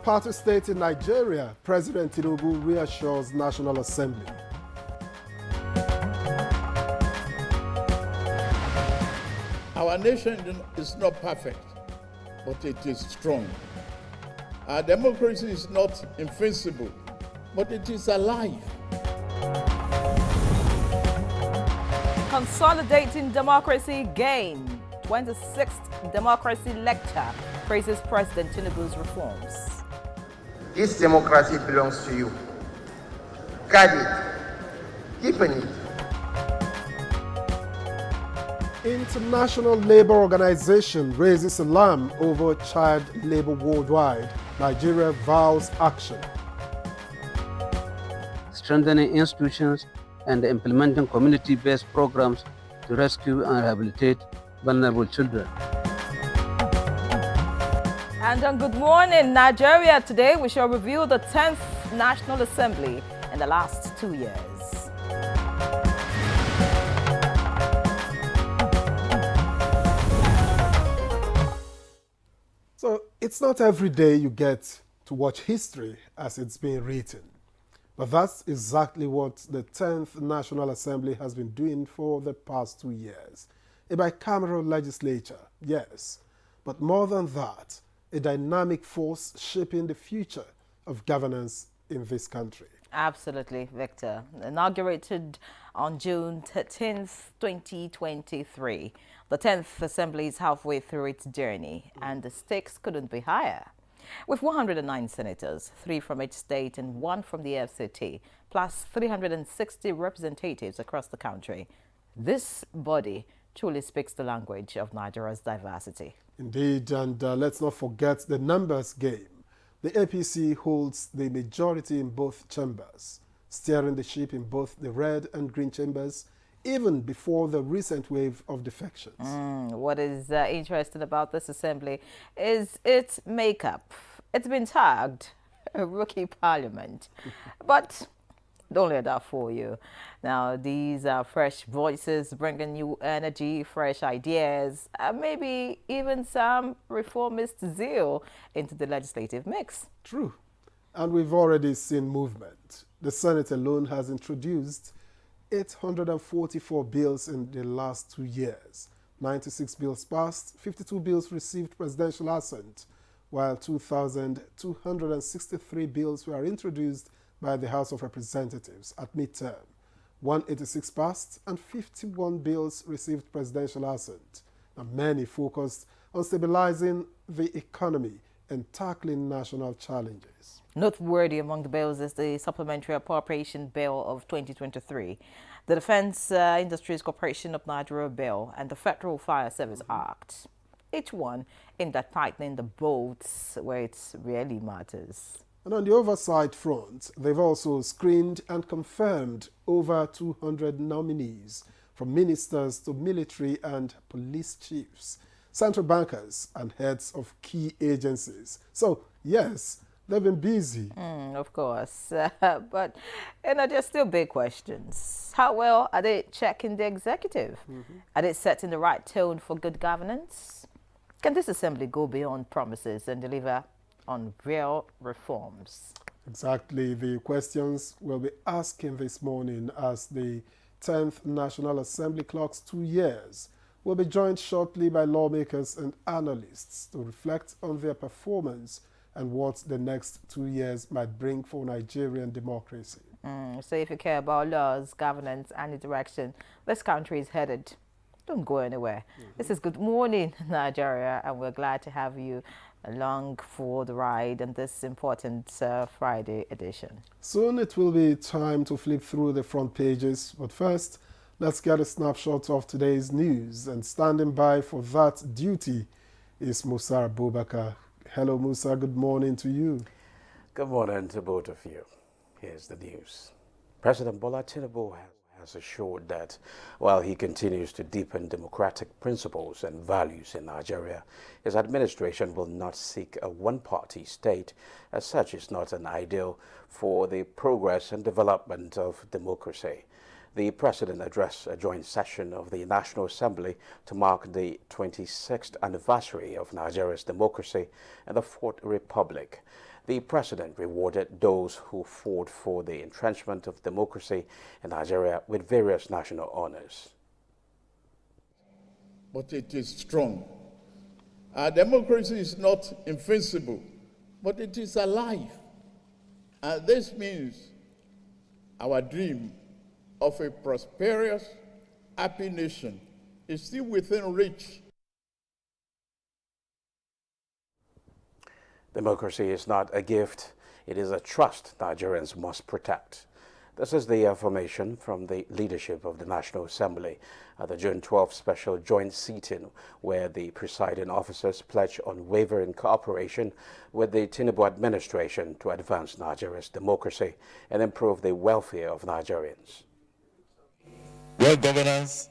party state in Nigeria, President Tinubu reassures National Assembly. Our nation is not perfect, but it is strong. Our democracy is not invincible, but it is alive. Consolidating democracy gain. 26th Democracy Lecture praises President Tinubu's reforms. This democracy belongs to you. Guard it. Deepen it. International Labour Organization raises alarm over child labour worldwide. Nigeria vows action. Strengthening institutions and implementing community-based programs to rescue and rehabilitate vulnerable children. And on Good Morning Nigeria today, we shall review the 10th National Assembly in the last 2 years. So it's not every day you get to watch history as it's being written. But that's exactly what the 10th National Assembly has been doing for the past 2 years. A bicameral legislature, yes, but more than that, a dynamic force shaping the future of governance in this country. Absolutely, Victor. Inaugurated on June 13th, 2023. The 10th Assembly is halfway through its journey, and the stakes couldn't be higher. With 109 senators, 3 from each state and 1 from the FCT, plus 360 representatives across the country, this body truly speaks the language of Nigeria's diversity. Indeed, and let's not forget the numbers game. The APC holds the majority in both chambers, steering the ship in both the red and green chambers, even before the recent wave of defections. What is interesting about this assembly is its makeup. It's been tagged a rookie parliament, but don't let that fool you. Now, these are fresh voices bringing new energy, fresh ideas, and maybe even some reformist zeal into the legislative mix. True. And we've already seen movement. The Senate alone has introduced 844 bills in the last 2 years. 96 bills passed, 52 bills received presidential assent, while 2,263 bills were introduced by the House of Representatives at midterm. 186 passed and 51 bills received presidential assent. And many focused on stabilizing the economy and tackling national challenges. Noteworthy among the bills is the Supplementary Appropriation Bill of 2023, the Defense Industries Corporation of Nigeria Bill, and the Federal Fire Service Act. Each one aimed at tightening the bolts where it really matters. And on the oversight front, they've also screened and confirmed over 200 nominees, from ministers to military and police chiefs, central bankers and heads of key agencies. So, yes, they've been busy. Of course. But there's still big questions. How well are they checking the executive? Are they setting the right tone for good governance? Can this assembly go beyond promises and deliver on real reforms? Exactly the questions we'll be asking this morning as the 10th National Assembly clocks 2 years. We'll be joined shortly by lawmakers and analysts to reflect on their performance and what the next 2 years might bring for Nigerian democracy. So if you care about laws, governance, and the direction this country is headed, don't go anywhere. This is Good Morning Nigeria, and we're glad to have you along for the ride in this important Friday edition. Soon it will be time to flip through the front pages, but first, let's get a snapshot of today's news, and standing by for that duty is Musa Abubakar. Hello, Musa. Good morning to you. Good morning to both of you. Here's the news. President Bola Tinubu has assured that while he continues to deepen democratic principles and values in Nigeria, his administration will not seek a one-party state. As such, is not an ideal for the progress and development of democracy. The President addressed a joint session of the National Assembly to mark the 26th anniversary of Nigeria's democracy and the Fourth Republic. the president rewarded those who fought for the entrenchment of democracy in Nigeria with various national honors. But it is strong. Our democracy is not invincible, but it is alive. And this means our dream of a prosperous, happy nation is still within reach. Democracy is not a gift, it is a trust Nigerians must protect. This is the affirmation from the leadership of the National Assembly at the June 12th special joint sitting, where the presiding officers pledged unwavering cooperation with the Tinubu administration to advance Nigeria's democracy and improve the welfare of Nigerians. Where governance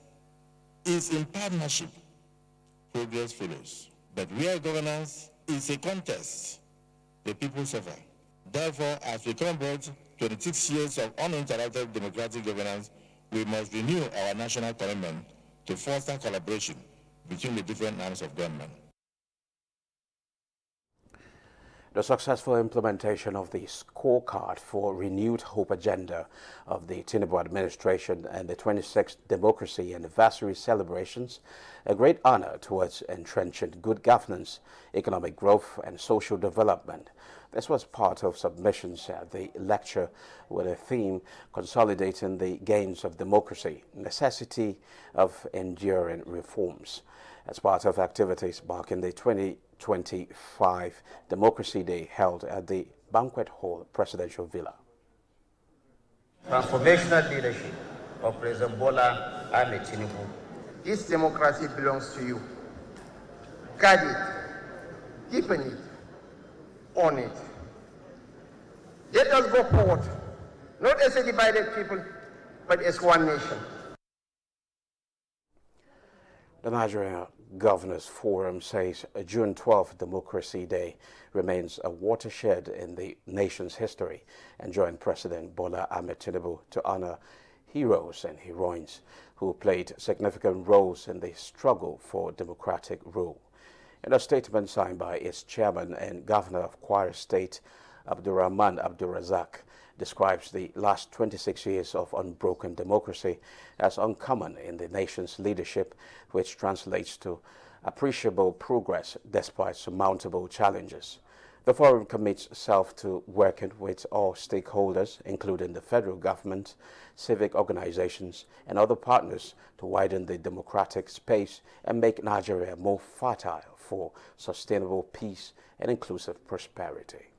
is in partnership, progress follows. But where governance is a contest, the people suffer. Therefore, as we commemorate 26 years of uninterrupted democratic governance, we must renew our national commitment to foster collaboration between the different arms of government. The successful implementation of the scorecard for renewed hope agenda of the Tinubu administration and the 26th democracy anniversary celebrations, a great honor towards entrenching good governance, economic growth and social development. This was part of submissions at the lecture with a theme consolidating the gains of democracy, necessity of enduring reforms. As part of activities marking the 2025 Democracy Day held at the Banquet Hall Presidential Villa. Transformational leadership of President Bola Ahmed Tinubu. This democracy belongs to you. Guard it, deepen it, own it. Let us go forward, not as a divided people, but as one nation. The Nigeria Governors Forum says June 12th Democracy Day remains a watershed in the nation's history and joined President Bola Ahmed Tinubu to honor heroes and heroines who played significant roles in the struggle for democratic rule. In a statement signed by its chairman and governor of Kwara State, Abdurrahman Abdulrazak, describes the last 26 years of unbroken democracy as uncommon in the nation's leadership, which translates to appreciable progress despite surmountable challenges. The forum commits itself to working with all stakeholders, including the federal government, civic organizations, and other partners to widen the democratic space and make Nigeria more fertile for sustainable peace and inclusive prosperity.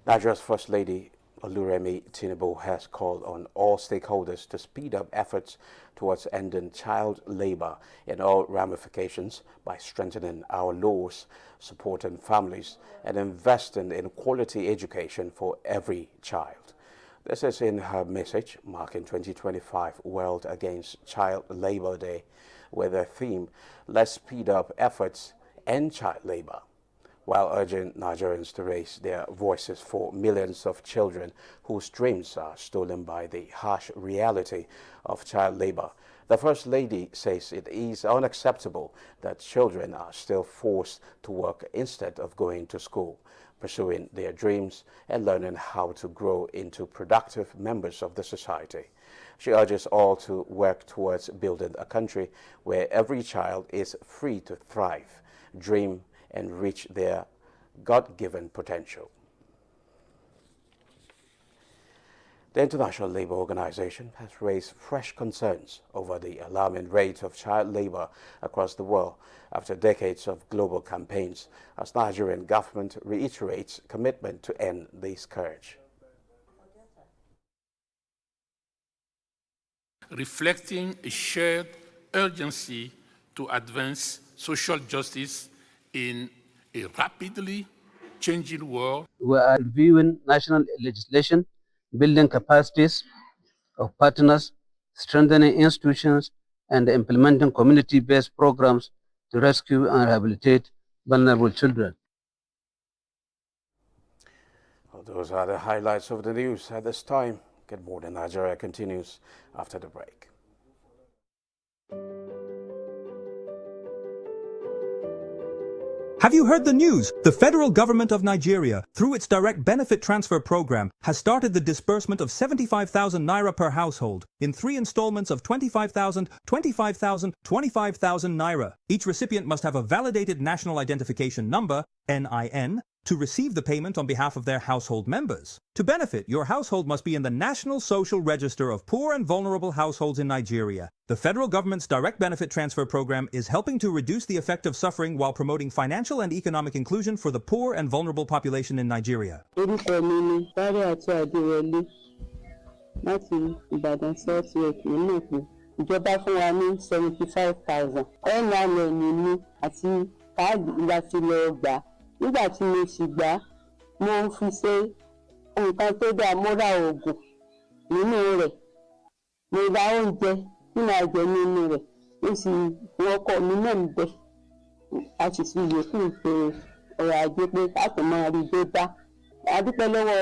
Nigeria's First Lady, Oluremi Tinubu, has called on all stakeholders to speed up efforts towards ending child labor in all ramifications by strengthening our laws, supporting families, and investing in quality education for every child. This is in her message marking 2025 World Against Child Labor Day, with the theme, "Let's speed up efforts, end child labor," while urging Nigerians to raise their voices for millions of children whose dreams are stolen by the harsh reality of child labor. The First Lady says it is unacceptable that children are still forced to work instead of going to school, pursuing their dreams and learning how to grow into productive members of the society. She urges all to work towards building a country where every child is free to thrive, dream, and reach their God-given potential. The International Labour Organization has raised fresh concerns over the alarming rate of child labor across the world after decades of global campaigns, as Nigerian government reiterates commitment to end the scourge. Reflecting a shared urgency to advance social justice in a rapidly changing world. We are reviewing national legislation, building capacities of partners, strengthening institutions, and implementing community-based programs to rescue and rehabilitate vulnerable children. Well, those are the highlights of the news at this time. Good Morning Nigeria continues after the break. Have you heard the news? The federal government of Nigeria, through its direct benefit transfer program, has started the disbursement of 75,000 naira per household in 3 installments of 25,000, 25,000, 25,000 naira. Each recipient must have a validated national identification number, NIN, to receive the payment on behalf of their household members. To benefit, your household must be in the National Social Register of Poor and Vulnerable Households in Nigeria. The federal government's direct benefit transfer program is helping to reduce the effect of suffering while promoting financial and economic inclusion for the poor and vulnerable population in Nigeria. Ìjọba fún wa ní 75,000. NIN mi àti káàdì láti lọ gbà. Nígbà tí mo sì gbà, mo fi ṣe nǹkan tó dáa, mo ra oògùn nínú rẹ̀. Mo ra oúnjẹ tí màá jẹ nínú rẹ̀. Mo sì wọkọ̀ mi náà níbẹ̀. A sì fi yòókù ṣe ọ̀rọ̀ ajé pé ká tó máa rí dé bá. A dúpẹ́ lọ́wọ́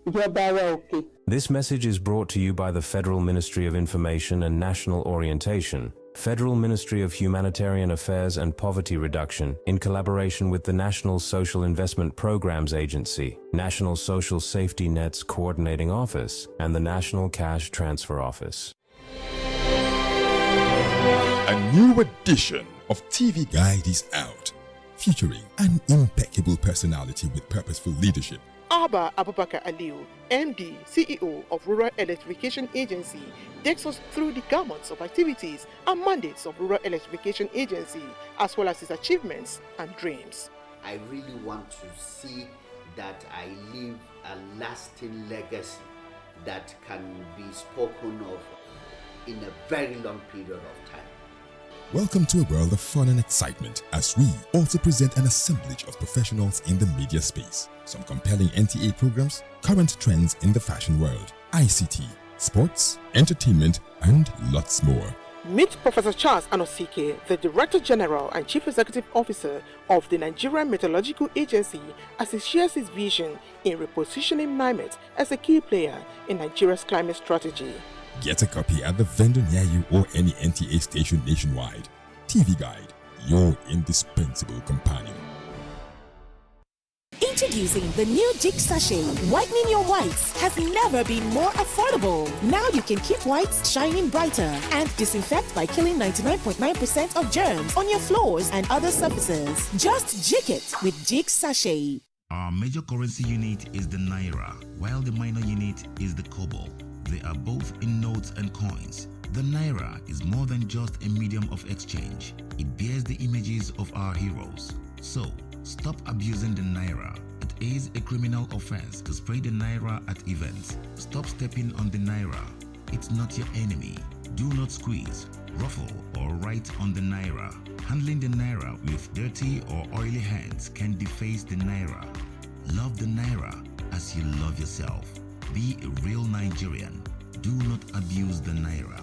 ìjọba wa òkè. This message is brought to you by the Federal Ministry of Information and National Orientation, Federal Ministry of Humanitarian Affairs and Poverty Reduction, in collaboration with the National Social Investment Programs Agency, National Social Safety Net's Coordinating Office, and the National Cash Transfer Office. A new edition of TV Guide is out, featuring an impeccable personality with purposeful leadership. Abba Abubakar Aliu, MD, CEO of Rural Electrification Agency, takes us through the gamut of activities and mandates of Rural Electrification Agency, as well as its achievements and dreams. I really want to see that I leave a lasting legacy that can be spoken of in a very long period of time. Welcome to a world of fun and excitement as we also present an assemblage of professionals in the media space. Some compelling NTA programs, current trends in the fashion world, ICT, sports, entertainment, and lots more. Meet Professor Charles Anosike, the Director General and Chief Executive Officer of the Nigerian Meteorological Agency, as he shares his vision in repositioning NIMET as a key player in Nigeria's climate strategy. Get a copy at the vendor near you or any NTA station nationwide. TV Guide, your indispensable companion. Introducing the new Jig Sachet. Whitening your whites has never been more affordable. Now you can keep whites shining brighter and disinfect by killing 99.9% of germs on your floors and other surfaces. Just jig it with Jig Sachet. Our major currency unit is the Naira, while the minor unit is the Kobo. They are both in notes and coins. The Naira is more than just a medium of exchange. It bears the images of our heroes. So, stop abusing the Naira. It is a criminal offense to spray the Naira at events. Stop stepping on the Naira. It's not your enemy. Do not squeeze, ruffle, or write on the Naira. Handling the Naira with dirty or oily hands can deface the Naira. Love the Naira as you love yourself. Be a real Nigerian. Do not abuse the Naira.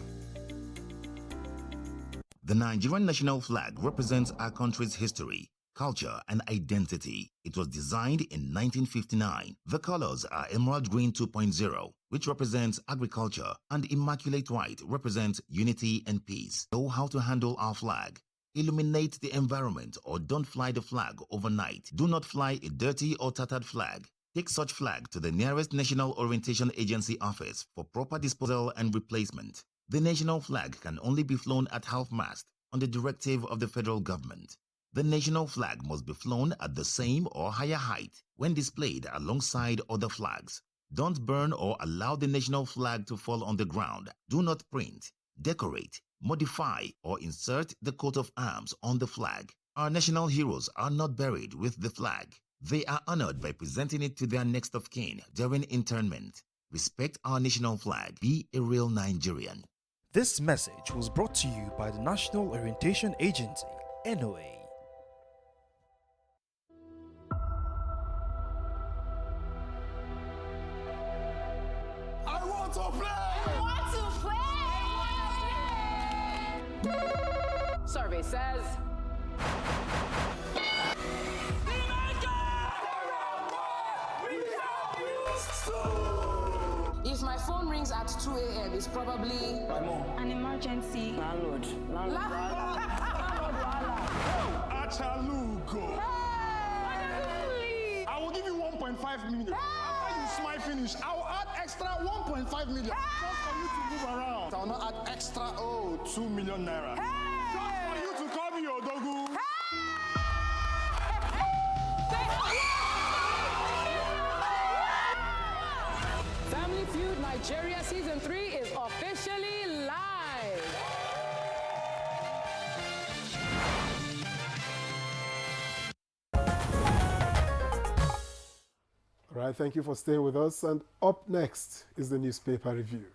The Nigerian national flag represents our country's history, culture, and identity. It was designed in 1959. The colors are Emerald Green 2.0, which represents agriculture, and Immaculate White represents unity and peace. Know how to handle our flag. Illuminate the environment or don't fly the flag overnight. Do not fly a dirty or tattered flag. Take such flag to the nearest National Orientation Agency office for proper disposal and replacement. The national flag can only be flown at half-mast on the directive of the federal government. The national flag must be flown at the same or higher height when displayed alongside other flags. Don't burn or allow the national flag to fall on the ground. Do not print, decorate, modify, or insert the coat of arms on the flag. Our national heroes are not buried with the flag. They are honored by presenting it to their next of kin during interment. Respect our national flag. Be a real Nigerian. This message was brought to you by the National Orientation Agency, NOA. I want to play! Survey says... If my phone rings at 2 a.m., it's probably an emergency. Landlord. Achalugo. I will give you 1.5 million. After you smile finish, I will add extra 1.5 million just for you to move around. I will not add extra 2 million naira. Just for you to call me Odogu. Family Feud Nigeria Season 3 is officially live. All right, thank you for staying with us. And up next is the newspaper review.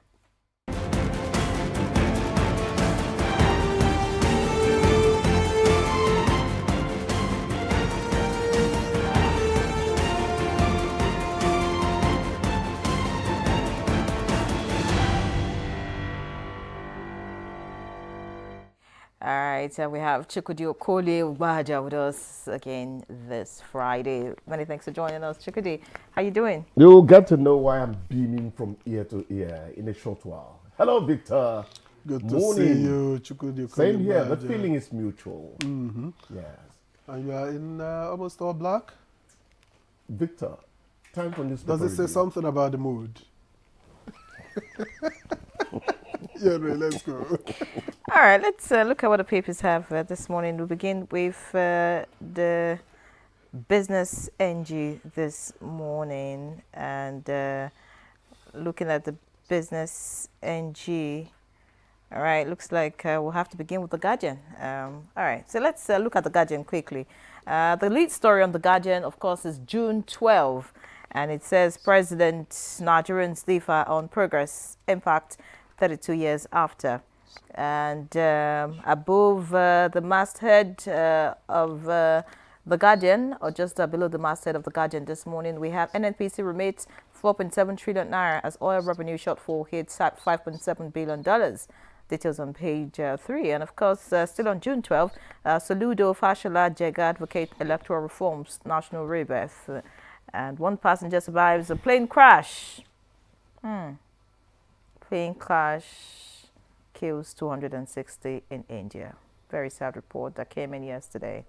All right, so we have Chukwudi Okoli-Ugbaja with us again this Friday. Many thanks for joining us, Chukwudi. How you doing? You'll get to know why I'm beaming from ear to ear in a short while. Hello, Victor. Good to see you, Chukwudi Okoli-Ugbaja. Same here. The feeling is mutual. Mm-hmm. Yes. And you are in almost all black? Victor, time for this. Does it say something about the mood? Yeah, Ray, let's go. All right, let's look at what the papers have this morning. We'll begin with the Business NG this morning, and looking at the Business NG. All right, looks like we'll have to begin with the Guardian. All right, so let's look at the Guardian quickly. The lead story on the Guardian, of course, is June 12, and it says President Nigerians differ on progress impact 32 years after. And above the masthead of the Guardian, or just below the masthead of the Guardian this morning, we have NNPC remits 4.7 trillion naira as oil revenue shortfall hits at $5.7 billion. Details on page 3. And of course, still on June 12, Soludo Fashola Jega advocate electoral reforms, national rebirth. And one passenger survives a plane crash. Plane crash kills 260 in India. Very sad report that came in yesterday.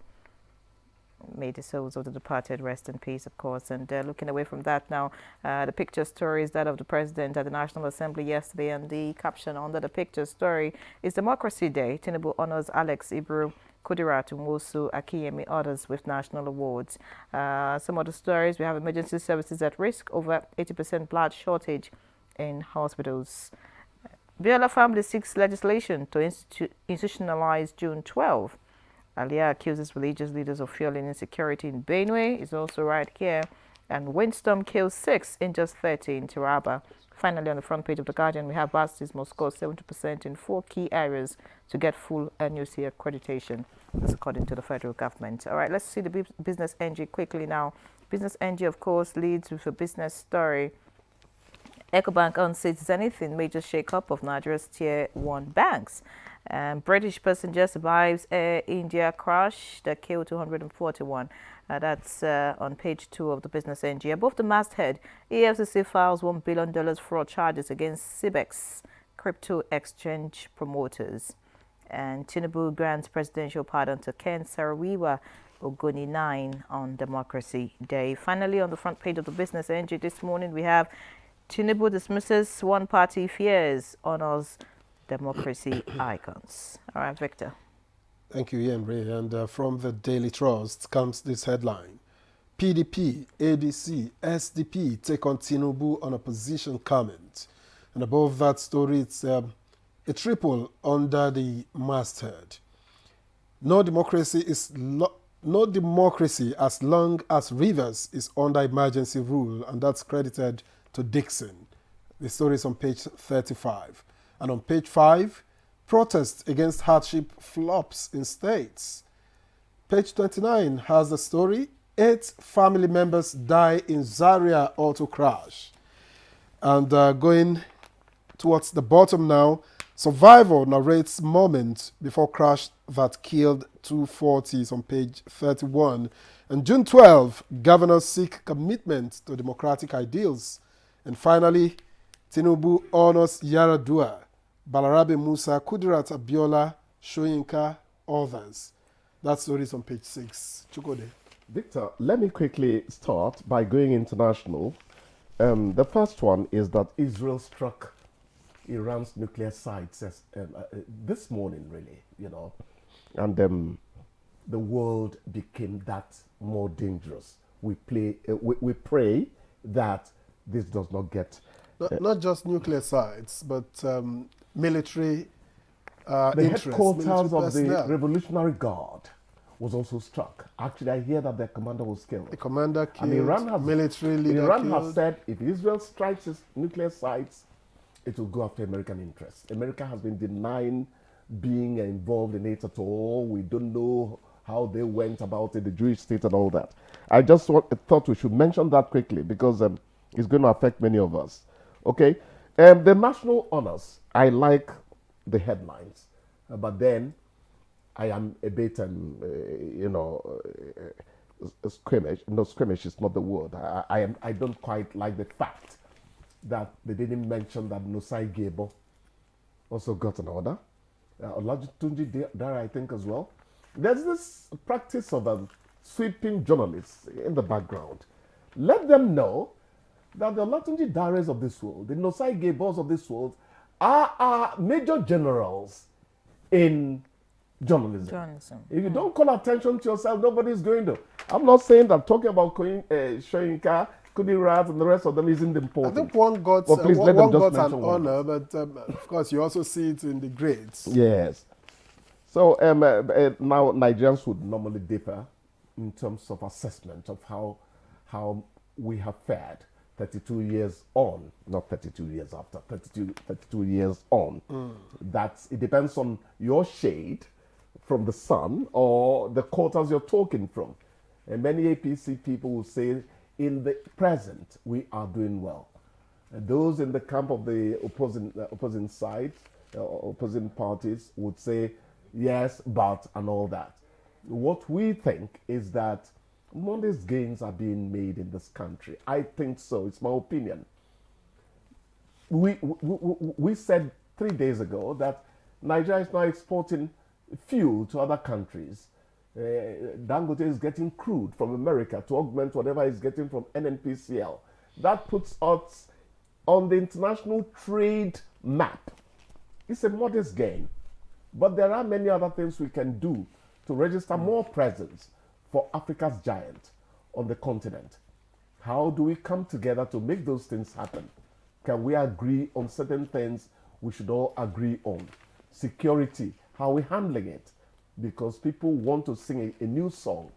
May the souls of the departed rest in peace, of course. And looking away from that now, the picture story is that of the president at the National Assembly yesterday, and the caption under the picture story is Democracy Day. Tinubu honors Alex Ibru, Kudirat Nwosu, Akiyemi, others with national awards. Some other stories, we have emergency services at risk, over 80% blood shortage in hospitals. Biola family seeks legislation to institutionalize June 12. Alia accuses religious leaders of fueling insecurity in Benue, is also right here. And windstorm kills 6, injures 30 in Taraba. Finally, on the front page of The Guardian, we have Bastis must score 70% in 4 key areas to get full NUC accreditation. That's according to the federal government. All right, let's see the Business NG quickly now. Business NG, of course, leads with a business story. Ecobank unseats Zenith in major shake-up of Nigeria's Tier 1 banks. British passenger survives Air India crash that killed 241. That's on page 2 of the Business NG. Above the masthead, EFCC files $1 billion fraud charges against Cibex crypto exchange promoters. And Tinubu grants presidential pardon to Ken Saro-Wiwa Ogoni 9 on Democracy Day. Finally, on the front page of the Business NG this morning, we have Tinubu dismisses one-party fears, honors democracy icons. All right, Victor. Thank you, Yemre. And from the Daily Trust comes this headline. PDP, ADC, SDP take on Tinubu on opposition comment. And above that story, it's a triple under the masthead. No democracy as long as Rivers is under emergency rule, and that's credited to Dixon. The story is on page 35. And on page 5, protest against hardship flops in states. Page 29 has the story, 8 family members die in Zaria auto crash. And going towards the bottom now, survivor narrates moment before crash that killed 240 on page 31. And June 12, governors seek commitment to democratic ideals. And finally, Tinubu honors Yaradua, Balarabe Musa, Kudirat Abiola, Shoyinka, others. That story is on page 6. Chukode. Victor, let me quickly start by going international. The first one is that Israel struck Iran's nuclear sites this morning, really, you know, and the world became that more dangerous. We pray that this does not get... Not just nuclear sites, but military the interests, headquarters military of the personnel. Revolutionary Guard was also struck. Actually, I hear that their commander was killed. The commander killed, and Iran has, military leader Iran killed. has said if Israel strikes its nuclear sites, it will go after American interests. America has been denying being involved in it at all. We don't know how they went about it, the Jewish state and all that. I just thought we should mention that quickly because it's going to affect many of us. Okay, the national honors, I like the headlines, but then I am a bit, squeamish. No, squeamish is not the word. I don't quite like the fact that they didn't mention that Nosai Gabo also got an order. Olatunji Dara, I think, as well. There's this practice of sweeping journalists in the background. Let them know that the Olatunji Daras of this world, the Nosai Gabos of this world, are major generals in journalism. If you don't call attention to yourself, nobody's going to. I'm not saying that talking about Shoyinka, Kudirat, and the rest of them isn't important. I think one got, please let one them just got an mention one. honor, but of course you also see it in the grades. Yes. So now Nigerians would normally differ in terms of assessment of how we have fared 32 years on, not 32 years after, 32 years on. It depends on your shade from the sun or the quarters you're talking from. And many APC people will say, in the present, we are doing well. And those in the camp of the opposing side, opposing parties would say, yes, but, and all that. What we think is that modest gains are being made in this country. I think so. It's my opinion. We said 3 days ago that Nigeria is now exporting fuel to other countries. Dangote is getting crude from America to augment whatever he's getting from NNPCL. That puts us on the international trade map. It's a modest gain. But there are many other things we can do to register more presence for Africa's giant on the continent. How do we come together to make those things happen? Can we agree on certain things we should all agree on? Security, how are we handling it? Because people want to sing a new song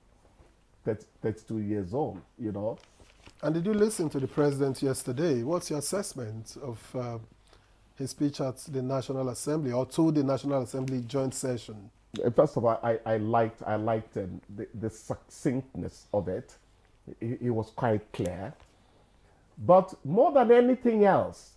32 years on, you know. And did you listen to the president yesterday? What's your assessment of his speech at the National Assembly or to the National Assembly joint session? First of all, I liked the succinctness of it. It was quite clear. But more than anything else,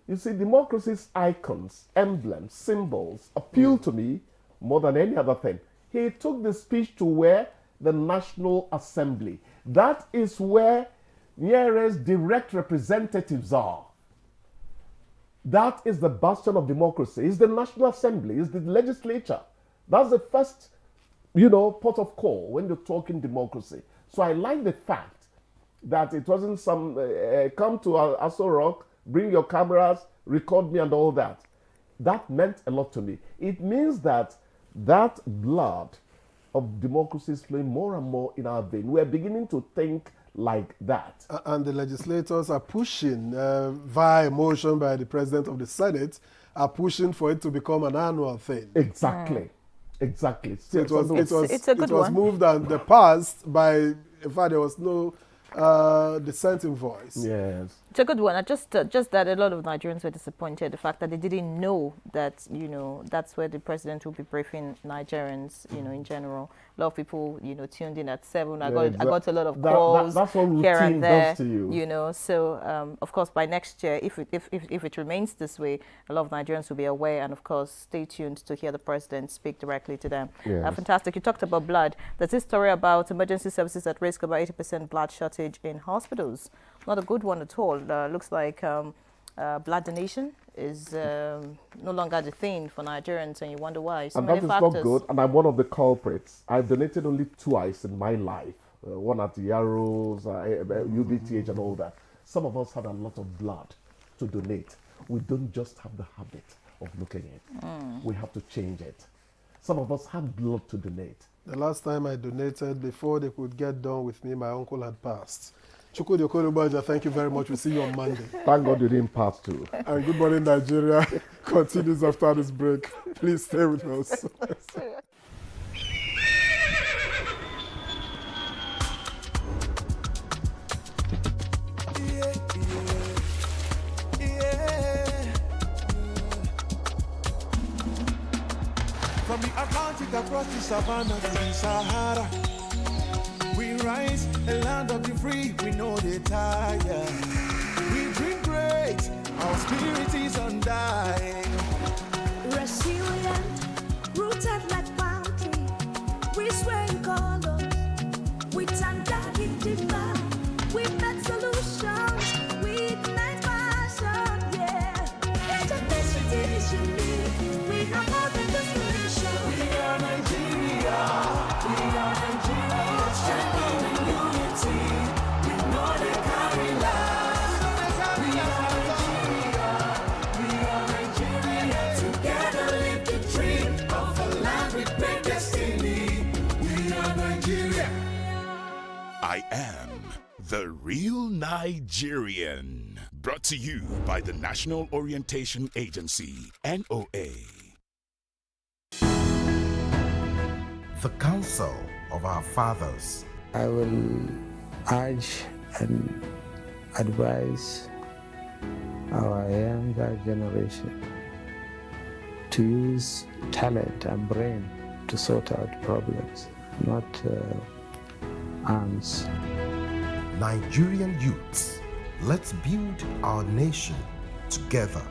you see, democracy's icons, emblems, symbols appeal to me more than any other thing. He took the speech to where? The National Assembly. That is where Nyere's direct representatives are. That is the bastion of democracy. It's the National Assembly. It's the legislature. That's the first, port of call when you're talking democracy. So I like the fact that it wasn't some, come to Aso Rock, bring your cameras, record me and all that. That meant a lot to me. It means that blood of democracy is flowing more and more in our vein. We're beginning to think like that. And the legislators are pushing, via motion by the President of the Senate, are pushing for it to become an annual thing. Exactly. Exactly. So it was one. moved and passed by, in fact, there was no dissenting voice. Yes. It's a good one. Just that a lot of Nigerians were disappointed, the fact that they didn't know that, that's where the president will be briefing Nigerians, in general. A lot of people, tuned in at 7. I got a lot of calls that's what here routine and there, does to you. So, of course, by next year, if it remains this way, a lot of Nigerians will be aware and, of course, stay tuned to hear the president speak directly to them. Yes. Fantastic. You talked about blood. There's this story about emergency services at risk, about 80% blood shortage in hospitals. Not a good one at all. Looks like blood donation is no longer the thing for Nigerians, and you wonder why. So and many that is factors. not good, and I'm one of the culprits. I've donated only twice in my life, one at Yarrows, UBTH and all that. Some of us have a lot of blood to donate. We don't just have the habit of looking at it. We have to change it. Some of us have blood to donate. The last time I donated, before they could get done with me, my uncle had passed. Chukwudi Okorobaja, thank you very much. We'll see you on Monday. Thank God you didn't pass too. And Good Morning Nigeria continues after this break. Please stay with us. From the Atlantic across the savannah to the Sahara, we rise, a land of the free, we know they tire. We dream great, our spirit is undying. Resilient, rooted like palm tree, we swear in color, with undying demand, we make solutions, we ignite passion, yeah. Diversity is unique, we have more than the solution. We are Nigeria, we are Nigeria, strength in unity, we know they carry life. We are Nigeria, together live the dream of a land with great destiny. We are Nigeria. I am the real Nigerian. Brought to you by the National Orientation Agency, NOA. The counsel of our fathers. I will urge and advise our younger generation to use talent and brain to sort out problems, not arms. Nigerian youths, let's build our nation together.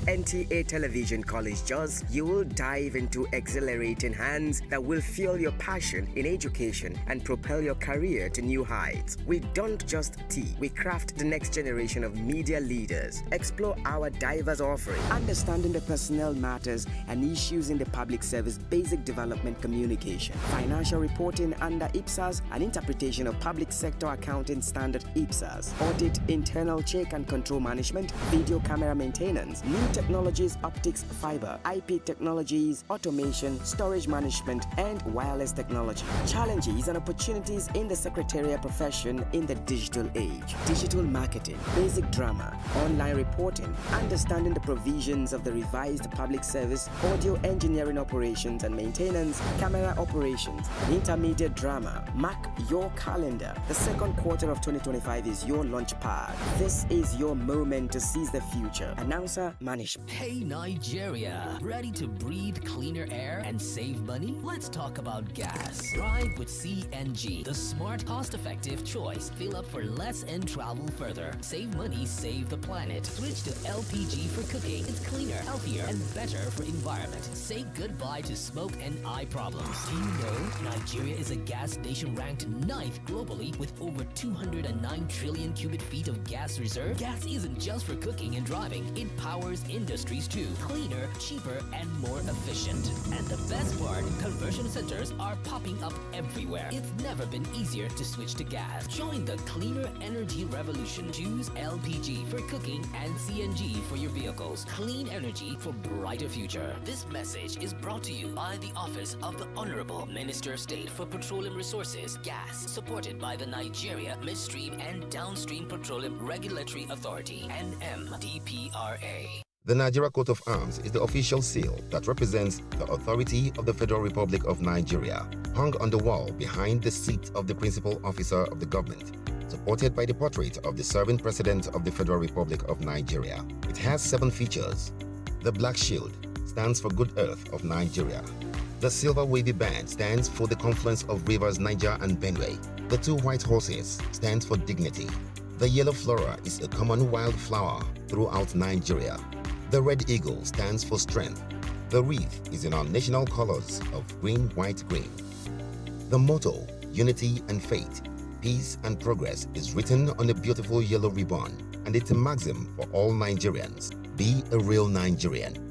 NTA Television College Jos, you will dive into exhilarating hands that will fuel your passion in education and propel your career to new heights. We don't just teach, we craft the next generation of media leaders. Explore our diverse offering, understanding the personnel matters and issues in the public service, basic development communication, financial reporting under IPSAS, and interpretation of public sector accounting standard IPSAS, audit, internal check and control management, video camera maintenance, new technologies, optics, fiber, IP technologies, automation, storage management, and wireless technology. Challenges and opportunities in the secretarial profession in the digital age. Digital marketing, basic drama, online reporting, understanding the provisions of the revised public service, audio engineering operations and maintenance, camera operations, and intermediate drama. Mark your calendar. The second quarter of 2025 is your launch pad. This is your moment to seize the future. Announcer management. Hey Nigeria, ready to breathe cleaner air and save money? Let's talk about gas. Drive with CNG, the smart, cost-effective choice. Fill up for less and travel further. Save money, save the planet. Switch to LPG for cooking. It's cleaner, healthier, and better for environment. Say goodbye to smoke and eye problems. Do you know Nigeria is a gas nation ranked 9th globally with over 209 trillion cubic feet of gas reserve? Gas isn't just for cooking and driving. It powers industries too. Cleaner, cheaper, and more efficient. And the best part, conversion centers are popping up everywhere. It's never been easier to switch to gas. Join the cleaner energy revolution. Choose LPG for cooking and CNG for your vehicles. Clean energy for brighter future. This message is brought to you by the Office of the Honorable Minister of State for Petroleum Resources, Gas, supported by the Nigeria Midstream and Downstream Petroleum Regulatory Authority, NMDPRA. The Nigeria Coat of Arms is the official seal that represents the authority of the Federal Republic of Nigeria, hung on the wall behind the seat of the principal officer of the government, supported by the portrait of the serving president of the Federal Republic of Nigeria. It has 7 features. The black shield stands for Good Earth of Nigeria. The silver wavy band stands for the confluence of rivers Niger and Benue. The 2 white horses stands for dignity. The yellow flora is a common wildflower throughout Nigeria. The red eagle stands for strength. The wreath is in our national colors of green, white, green. The motto, unity and faith, peace and progress is written on a beautiful yellow ribbon, and it's a maxim for all Nigerians. Be a real Nigerian.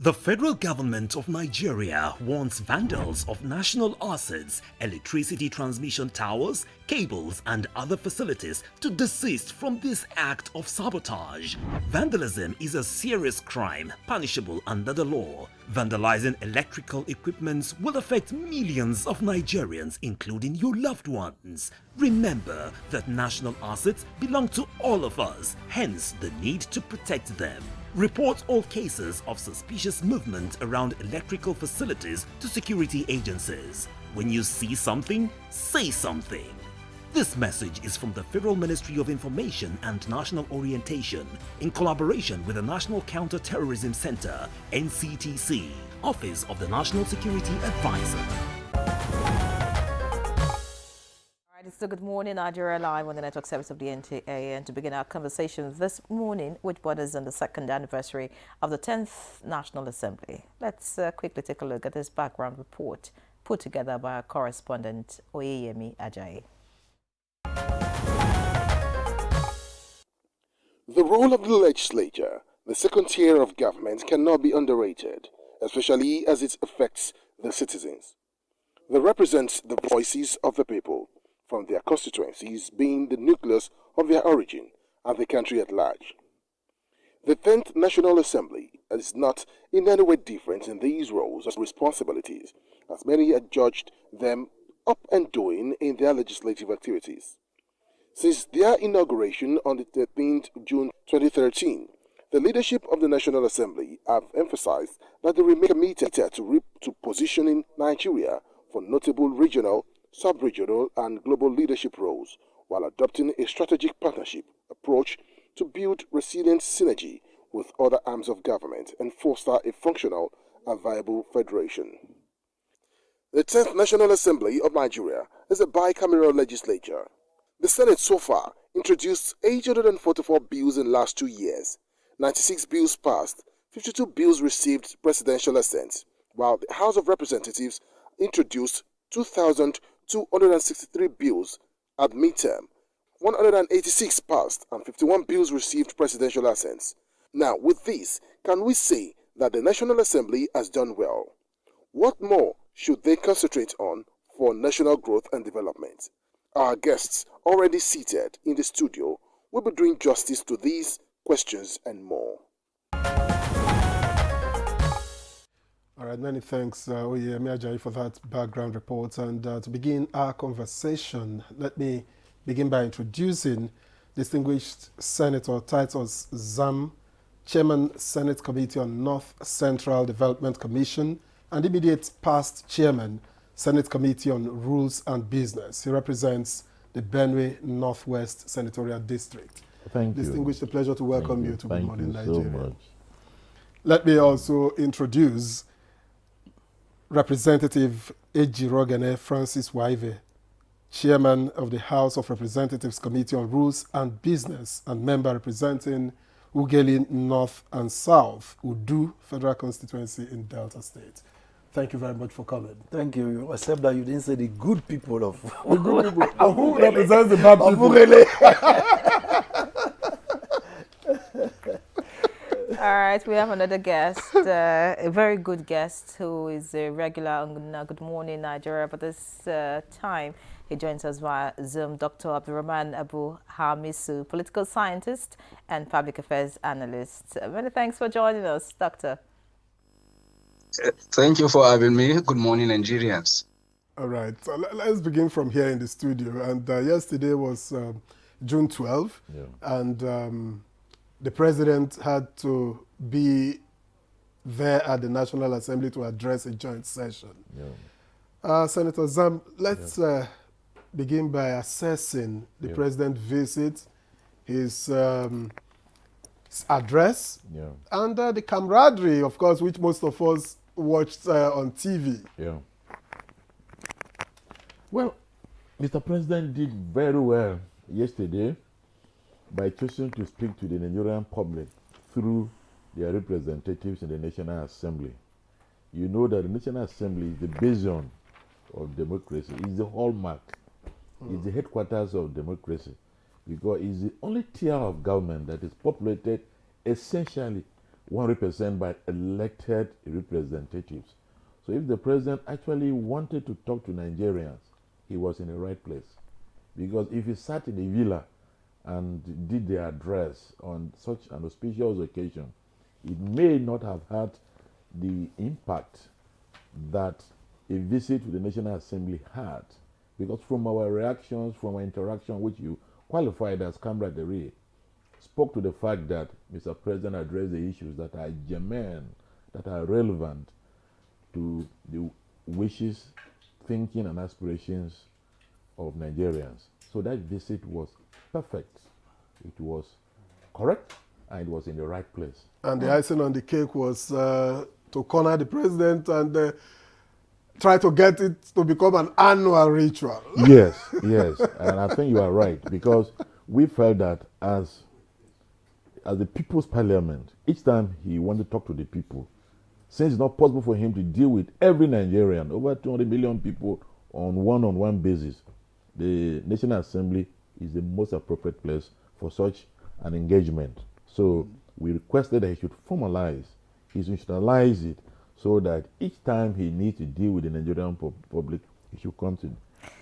The federal government of Nigeria warns vandals of national assets, electricity transmission towers, cables and other facilities to desist from this act of sabotage. Vandalism is a serious crime punishable under the law. Vandalizing electrical equipments will affect millions of Nigerians, including your loved ones. Remember that national assets belong to all of us, hence the need to protect them. Report all cases of suspicious movement around electrical facilities to security agencies. When you see something, say something. This message is from the Federal Ministry of Information and National Orientation in collaboration with the National Counter-Terrorism Center, NCTC, Office of the National Security Advisor. It's a Good Morning Nigeria Live on the network service of the NTA, and to begin our conversation this morning, which borders on the second anniversary of the 10th National Assembly. Let's quickly take a look at this background report put together by our correspondent Oyeyemi Ajayi. The role of the legislature, the second tier of government, cannot be underrated, especially as it affects the citizens. They represent the voices of the people, from their constituencies being the nucleus of their origin and the country at large. The 10th National Assembly is not in any way different in these roles and responsibilities, as many adjudged them up and doing in their legislative activities. Since their inauguration on the 13th June 2013, the leadership of the National Assembly have emphasized that they remain committed to positioning Nigeria for notable regional, sub-regional and global leadership roles, while adopting a strategic partnership approach to build resilient synergy with other arms of government and foster a functional and viable federation. The 10th National Assembly of Nigeria is a bicameral legislature. The Senate so far introduced 844 bills in the last 2 years. 96 bills passed, 52 bills received presidential assent, while the House of Representatives introduced 2,263 bills at midterm. 186 passed and 51 bills received presidential assents. Now, with this, can we say that the National Assembly has done well? What more should they concentrate on for national growth and development? Our guests, already seated in the studio, will be doing justice to these questions and more. All right, many thanks, Oyeyemi Ajayi, for that background report. And to begin our conversation, let me begin by introducing distinguished Senator Titus Zam, Chairman, Senate Committee on North Central Development Commission, and immediate past Chairman, Senate Committee on Rules and Business. He represents the Benue Northwest Senatorial District. Thank you. Distinguished, a pleasure to welcome you to Good Morning Nigeria. Thank you so much. Let me also introduce Representative Ejirogene Francis Waive, Chairman of the House of Representatives Committee on Rules and Business and member representing Ughelli North and South, Udu Federal Constituency in Delta State. Thank you very much for coming. Thank you, except that you didn't say the good people of... The good people. Who represents the bad people? All right, we have another guest, a very good guest who is a regular on Good Morning Nigeria. But this time, he joins us via Zoom, Dr. Abdurrahman Abu Hamisu, political scientist and public affairs analyst. Many thanks for joining us, Doctor. Thank you for having me. Good morning, Nigerians. All right, so let's begin from here in the studio. And yesterday was June 12, and the president had to be there at the National Assembly to address a joint session. Senator Zam, let's begin by assessing the president's visit, his address, and the camaraderie, of course, which most of us watched on TV. Well, Mr. President did very well yesterday by choosing to speak to the Nigerian public through their representatives in the National Assembly. You know that the National Assembly is the basin of democracy. It's the hallmark. It's the headquarters of democracy, because it's the only tier of government that is populated essentially 100% by elected representatives. So if the president actually wanted to talk to Nigerians, he was in the right place. Because if he sat in a villa and did the address on such an auspicious occasion, it may not have had the impact that a visit to the National Assembly had. Because from our reactions, from our interaction, which you qualified as camaraderie, spoke to the fact that Mr. President addressed the issues that are germane, that are relevant to the wishes, thinking, and aspirations of Nigerians. So that visit was perfect. It was correct, and it was in the right place. And the icing on the cake was to corner the president and try to get it to become an annual ritual. Yes, yes. And I think you are right, because we felt that as the People's Parliament, each time he wanted to talk to the people, since it's not possible for him to deal with every Nigerian, over 200 million people on one-on-one basis, the National Assembly is the most appropriate place for such an engagement. So we requested that he should formalize, he should institutionalize it, so that each time he needs to deal with the Nigerian public, he should come to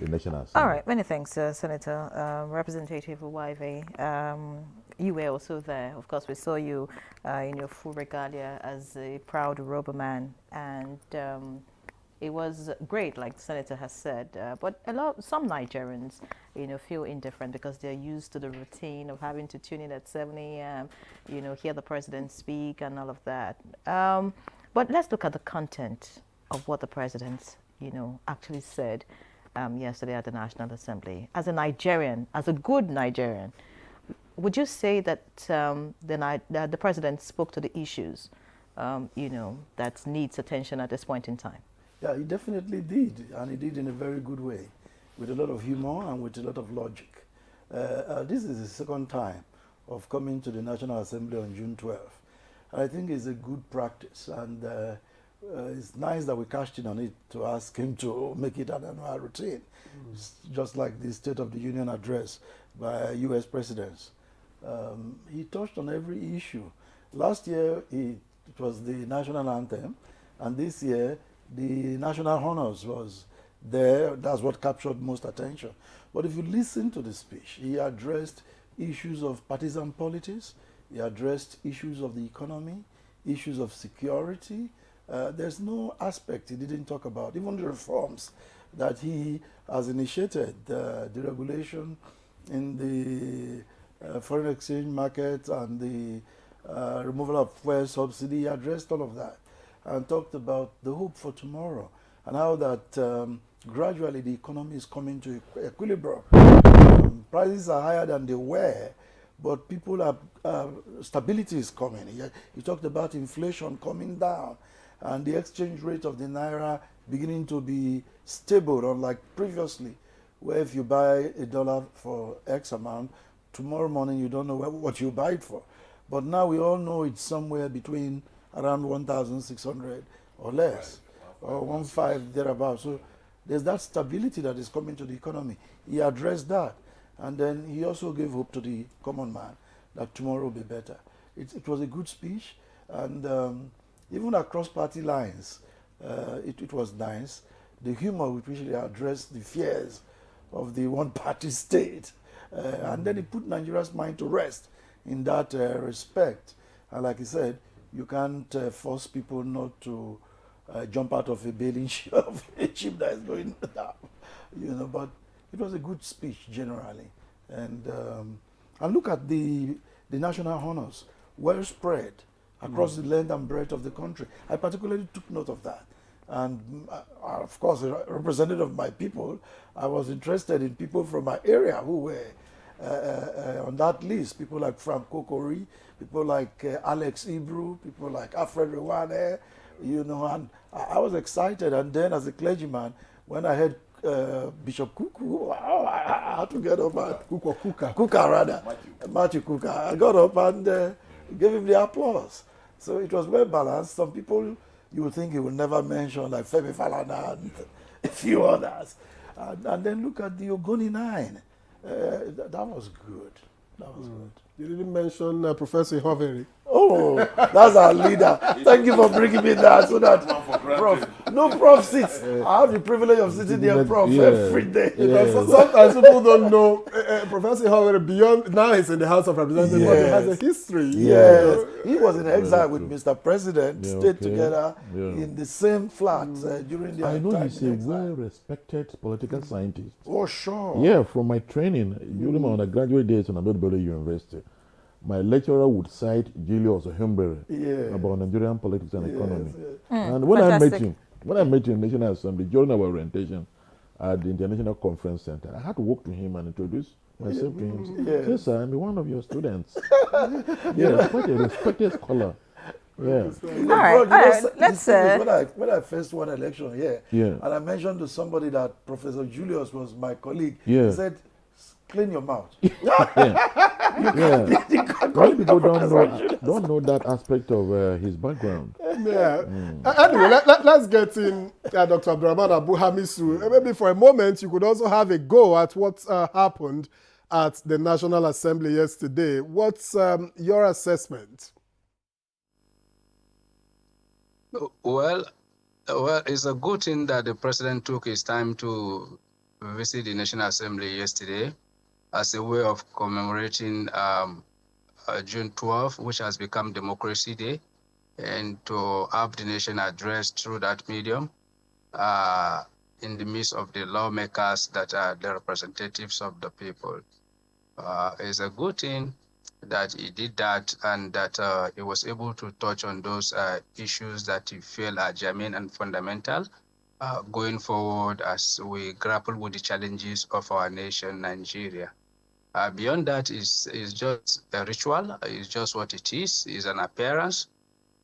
the National Assembly. All right, many thanks, Senator. Representative Uwaive, you were also there. Of course, we saw you in your full regalia as a proud Yoruba, and it was great, like the Senator has said. But some Nigerians, feel indifferent because they're used to the routine of having to tune in at 7 a.m., hear the president speak and all of that. But let's look at the content of what the president, actually said yesterday at the National Assembly. As a Nigerian, as a good Nigerian, would you say that the president spoke to the issues, that needs attention at this point in time? Yeah, he definitely did, and he did in a very good way, with a lot of humor and with a lot of logic. This is the second time of coming to the National Assembly on June 12th. And I think it's a good practice, and it's nice that we cashed in on it to ask him to make it an annual routine. It's just like the State of the Union address by U.S. presidents. He touched on every issue. Last year, it was the national anthem, and this year, the national honors was there. That's what captured most attention. But if you listen to the speech, he addressed issues of partisan politics, he addressed issues of the economy, issues of security. There's no aspect he didn't talk about, even the reforms that he has initiated, the regulation in the foreign exchange market and the removal of fuel subsidy. He addressed all of that and talked about the hope for tomorrow and how that gradually the economy is coming to equilibrium. Prices are higher than they were, but people are, stability is coming. He talked about inflation coming down and the exchange rate of the Naira beginning to be stable, unlike previously, where if you buy $1 for X amount, tomorrow morning you don't know what you buy it for. But now we all know it's somewhere between around 1,600 or less, or 1.5 thereabouts. So there's that stability that is coming to the economy. He addressed that. And then he also gave hope to the common man that tomorrow will be better. It was a good speech, and even across party lines, it was nice. The humor with which he addressed the fears of the one-party state. And then he put Nigeria's mind to rest in that respect. And like he said, you can't force people not to jump out of a bailing ship, of a ship that is going down. But it was a good speech generally. And look at the national honors, well spread across the length and breadth of the country. I particularly took note of that. And of course, a representative of my people, I was interested in people from my area who were on that list. People like Frank Kokori, people like Alex Ibru, people like Alfred Rewane, and I was excited. And then as a clergyman, when I heard Bishop Kuku, I had to get up and Matthew Kuka. I got up and gave him the applause. So it was well balanced. Some people you would think he would never mention like Femi Falana and a few others. And then look at the Ogoni Nine. That was good. That was good. You didn't mention Professor Hoveri. Oh, that's our leader. Thank you for bringing me that so that Prof sits. I have the privilege of sitting there, Prof, every day. Sometimes people don't know Professor Hoveri beyond, now he's in the House of Representatives, but he has a history. Yes, he was in exile with Mr. President, stayed together in the same flat during the I know time he's a well-respected political scientist. Oh, sure. Yeah, from my training during my undergraduate days on Abel University, my lecturer would cite Julius Ohembere about Nigerian politics and economy. And when I met him in the National Assembly during our orientation at the International Conference Center, I had to walk to him and introduce myself to him. Yes, sir, I'm one of your students. Yeah, quite a respected scholar. Yeah. All right. Let's when I first won election here, and I mentioned to somebody that Professor Julius was my colleague, he said, clean your mouth. Many people don't know that aspect of his background. Anyway, let's get in Dr. Abdurrahman Abu Hamisu. Maybe for a moment you could also have a go at what happened at the National Assembly yesterday. What's your assessment? Well, it's a good thing that the president took his time to visit the National Assembly yesterday as a way of commemorating June 12th, which has become Democracy Day, and to have the nation addressed through that medium in the midst of the lawmakers that are the representatives of the people. It's a good thing that he did that, and that he was able to touch on those issues that he feel are germane and fundamental going forward as we grapple with the challenges of our nation, Nigeria. Beyond that is just a ritual. It's just what it is an appearance.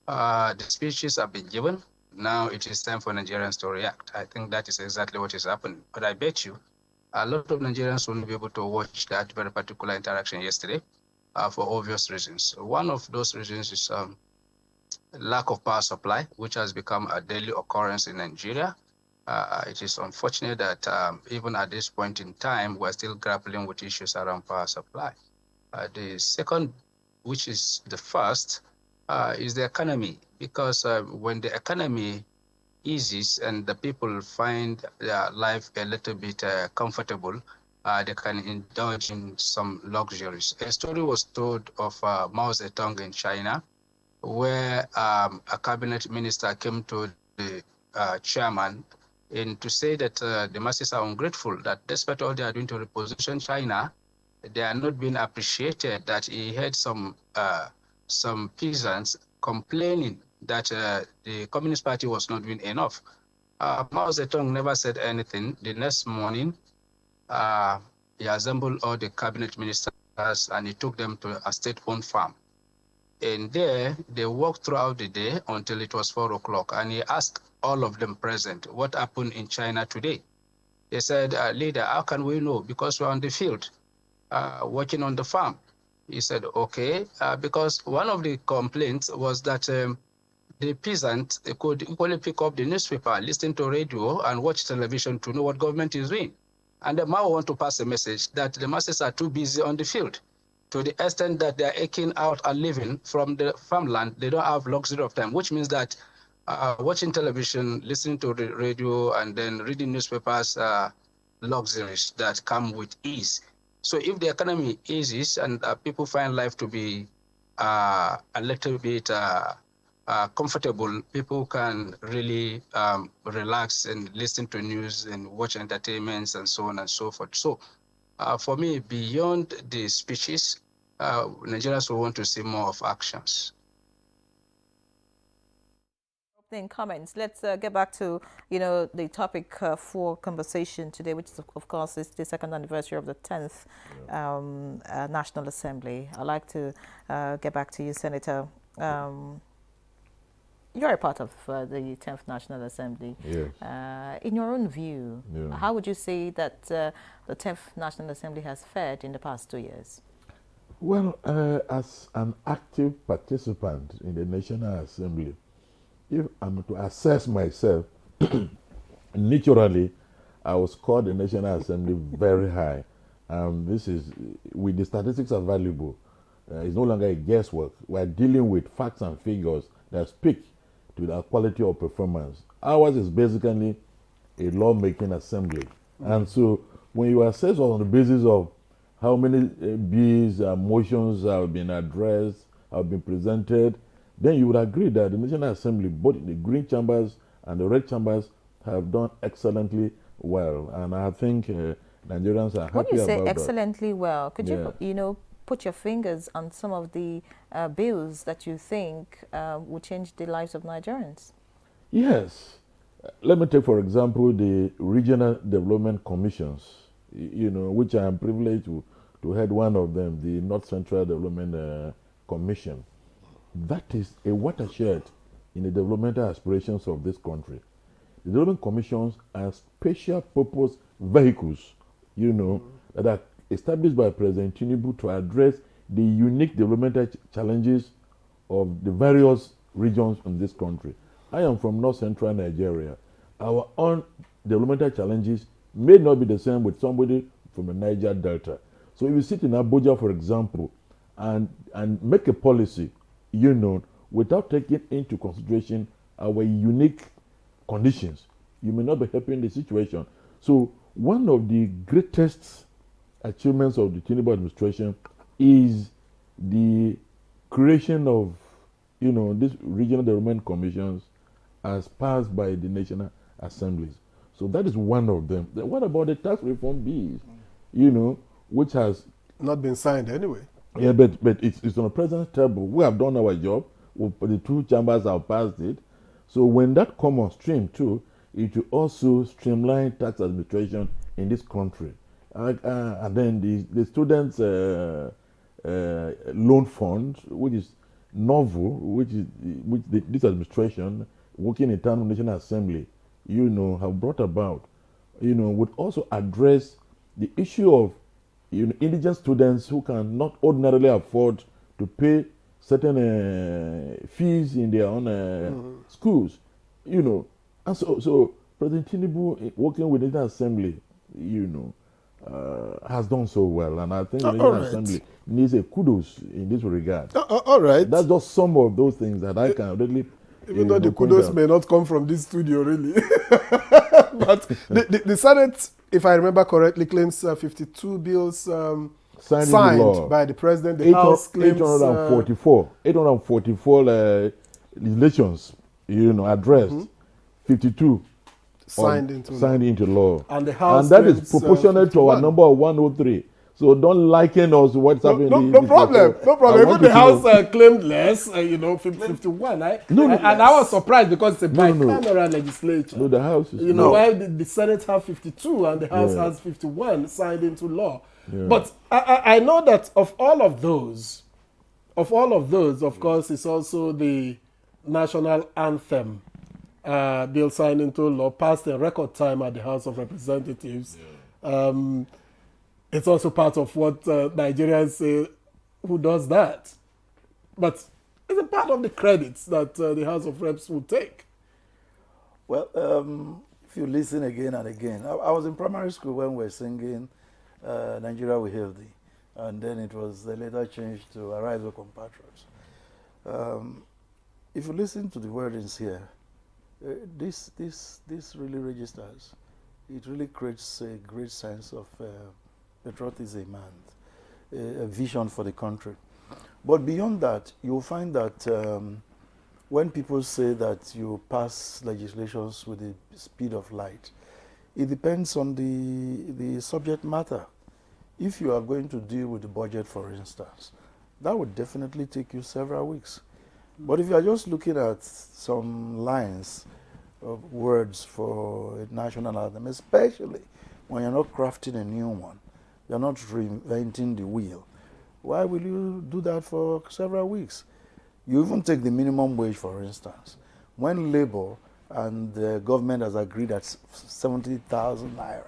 The speeches have been given. Now it is time for Nigerians to react. I think that is exactly what is happening. But I bet you a lot of Nigerians won't be able to watch that very particular interaction yesterday for obvious reasons. One of those reasons is lack of power supply, which has become a daily occurrence in Nigeria. It is unfortunate that even at this point in time, we're still grappling with issues around power supply. The second, which is the first, is the economy, because when the economy eases and the people find their life a little bit comfortable, they can indulge in some luxuries. A story was told of Mao Zedong in China, where a cabinet minister came to the chairman and to say that the masses are ungrateful, that despite all they are doing to reposition China, they are not being appreciated, that he had some peasants complaining that the Communist Party was not doing enough. Mao Zedong never said anything. The next morning, he assembled all the cabinet ministers and he took them to a state-owned farm. And there, they worked throughout the day until it was 4 o'clock. And he asked all of them present, what happened in China today? They said, leader, how can we know? Because we're on the field, working on the farm. He said, okay, because one of the complaints was that the peasant could equally pick up the newspaper, listen to radio, and watch television to know what government is doing. And the Mao want to pass a message that the masses are too busy on the field, to the extent that they are aching out a living from the farmland. They don't have luxury of time, which means that watching television, listening to the radio, and then reading newspapers are luxuries that come with ease. So if the economy eases and people find life to be a little bit comfortable, people can really relax and listen to news and watch entertainments and so on and so forth. So for me, beyond the speeches, Nigerians will want to see more of actions. Comments. Let's get back to the topic for conversation today, which is, of course, is the second anniversary of the 10th National Assembly. I'd like to get back to you, Senator. You're a part of the 10th National Assembly. Yes. In your own view, how would you say that the 10th National Assembly has fared in the past 2 years? Well, as an active participant in the National Assembly, if I'm to assess myself, naturally, I will score the National Assembly very high. This is, with the statistics available, it's no longer a guesswork. We're dealing with facts and figures that speak to the quality of performance. Ours is basically a lawmaking assembly. And so when you assess on the basis of how many bills and motions have been addressed, have been presented, then you would agree that the National Assembly, both the green chambers and the red chambers, have done excellently well. And I think Nigerians are happy about that. When you say excellently well, could you, put your fingers on some of the bills that you think will change the lives of Nigerians? Yes. Let me take, for example, the Regional Development Commissions, which I am privileged to head one of them, the North Central Development Commission. That is a watershed in the developmental aspirations of this country. The development commissions are special purpose vehicles, that are established by President Tinubu to address the unique developmental challenges of the various regions in this country. I am from North Central Nigeria. Our own developmental challenges may not be the same with somebody from the Niger Delta. So if you sit in Abuja, for example, and make a policy, without taking into consideration our unique conditions, you may not be helping the situation. So one of the greatest achievements of the Tinubu administration is the creation of, these regional development commissions as passed by the National Assemblies. So that is one of them. What about the tax reform bills, which has not been signed anyway? Yeah, but it's on the president's table. We have done our job. The two chambers have passed it. So when that comes on stream too, it will also streamline tax administration in this country. And then the students' loan fund, which is novel, which this administration, working in terms of National Assembly, have brought about, would also address the issue of indigent students who cannot ordinarily afford to pay certain fees in their own schools, And so President Tinubu, working with the National Assembly, has done so well. And I think the National Assembly needs a kudos in this regard. All right. That's just some of those things that I can really... Even though the kudos may not come from this studio, really. But the Senate, if I remember correctly, claims 52 bills signed by the president. The House claims 844 legislations, addressed. 52 signed into law. And the House and that is proportionate to our number of 103. So don't liken us to what's happening. No problem. No problem. Even the House claimed less, 51. And I was surprised because it's a bicameral legislature. No, the House is... while the Senate have 52 and the House has 51 signed into law. Yeah. But I know that of all of those, of course, it's also the national anthem bill signed into law, passed in record time at the House of Representatives. Yeah. It's also part of what Nigerians say, who does that? But it's a part of the credits that the House of Reps will take. Well, if you listen again and again, I was in primary school when we were singing Nigeria We Hail Thee, and then it was later changed to Arise, O Compatriots. If you listen to the wordings here, this really registers. It really creates a great sense of patriotism and a vision for the country. But beyond that, you'll find that when people say that you pass legislations with the speed of light, it depends on the subject matter. If you are going to deal with the budget, for instance, that would definitely take you several weeks. But if you are just looking at some lines of words for a national anthem, especially when you're not crafting a new one, you're not reinventing the wheel, why will you do that for several weeks? You even take the minimum wage, for instance. When Labour and the government has agreed at 70,000 naira,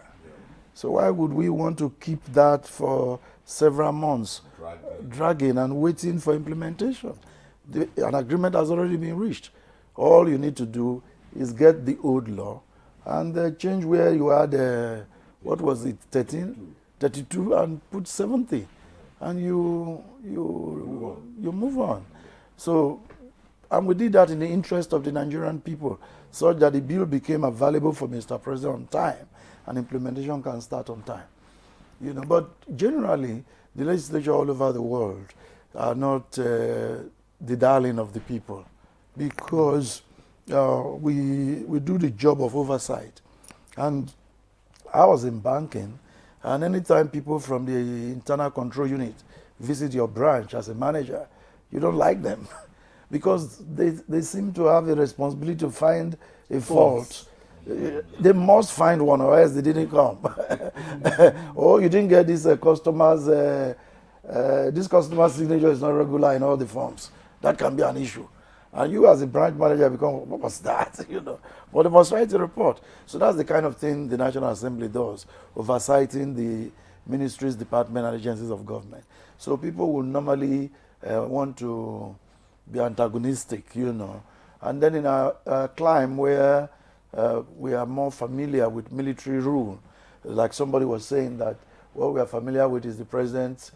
so why would we want to keep that for several months, dragging and waiting for implementation? An agreement has already been reached. All you need to do is get the old law and change where you had, what was it, 13, 32, and put 70, and you move on. So, and we did that in the interest of the Nigerian people, so that the bill became available for Mr. President on time, and implementation can start on time. You know, but generally, the legislature all over the world are not the darling of the people, because we do the job of oversight. And I was in banking, and anytime people from the internal control unit visit your branch as a manager, you don't like them because they seem to have a responsibility to find a fault. They must find one, or else they didn't come. Or you didn't get this this customer's signature is not regular in all the forms. That can be an issue. And you as a branch manager become, what was that? You know, but they must write a report. So that's the kind of thing the National Assembly does, oversighting the ministries, departments, and agencies of government. So people will normally want to be antagonistic, you know. And then in a climb where we are more familiar with military rule, like somebody was saying that what we are familiar with is the president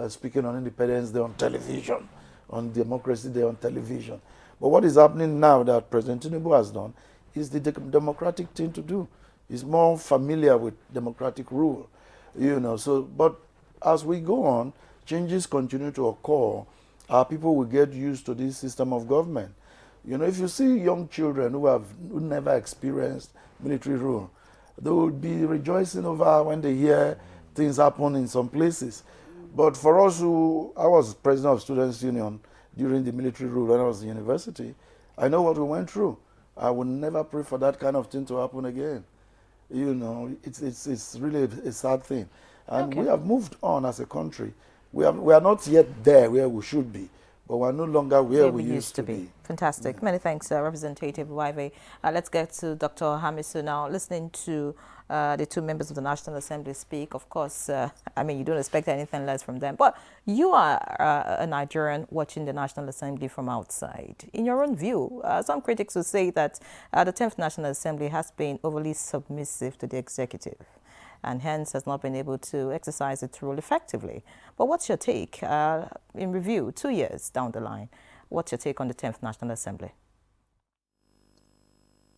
speaking on Independence Day on television, on Democracy Day on television. But what is happening now that President Tinubu has done is the democratic thing to do. He's more familiar with democratic rule, you know. So, but as we go on, changes continue to occur. Our people will get used to this system of government. You know, if you see young children who never experienced military rule, they will be rejoicing over when they hear things happen in some places. But for us I was president of Students' Union during the military rule when I was in university, I know what we went through. I would never pray for that kind of thing to happen again. You know, it's really a sad thing. And we have moved on as a country. We are not yet there where we should be, but we're no longer where we used to be. Fantastic. Yeah. Many thanks, Representative Waive. Let's get to Dr. Hamisu now. Listening to the two members of the National Assembly speak, of course, I mean, you don't expect anything less from them. But you are a Nigerian watching the National Assembly from outside. In your own view, some critics will say that the 10th National Assembly has been overly submissive to the executive, and hence has not been able to exercise its role effectively. But what's your take in review, 2 years down the line? What's your take on the 10th National Assembly?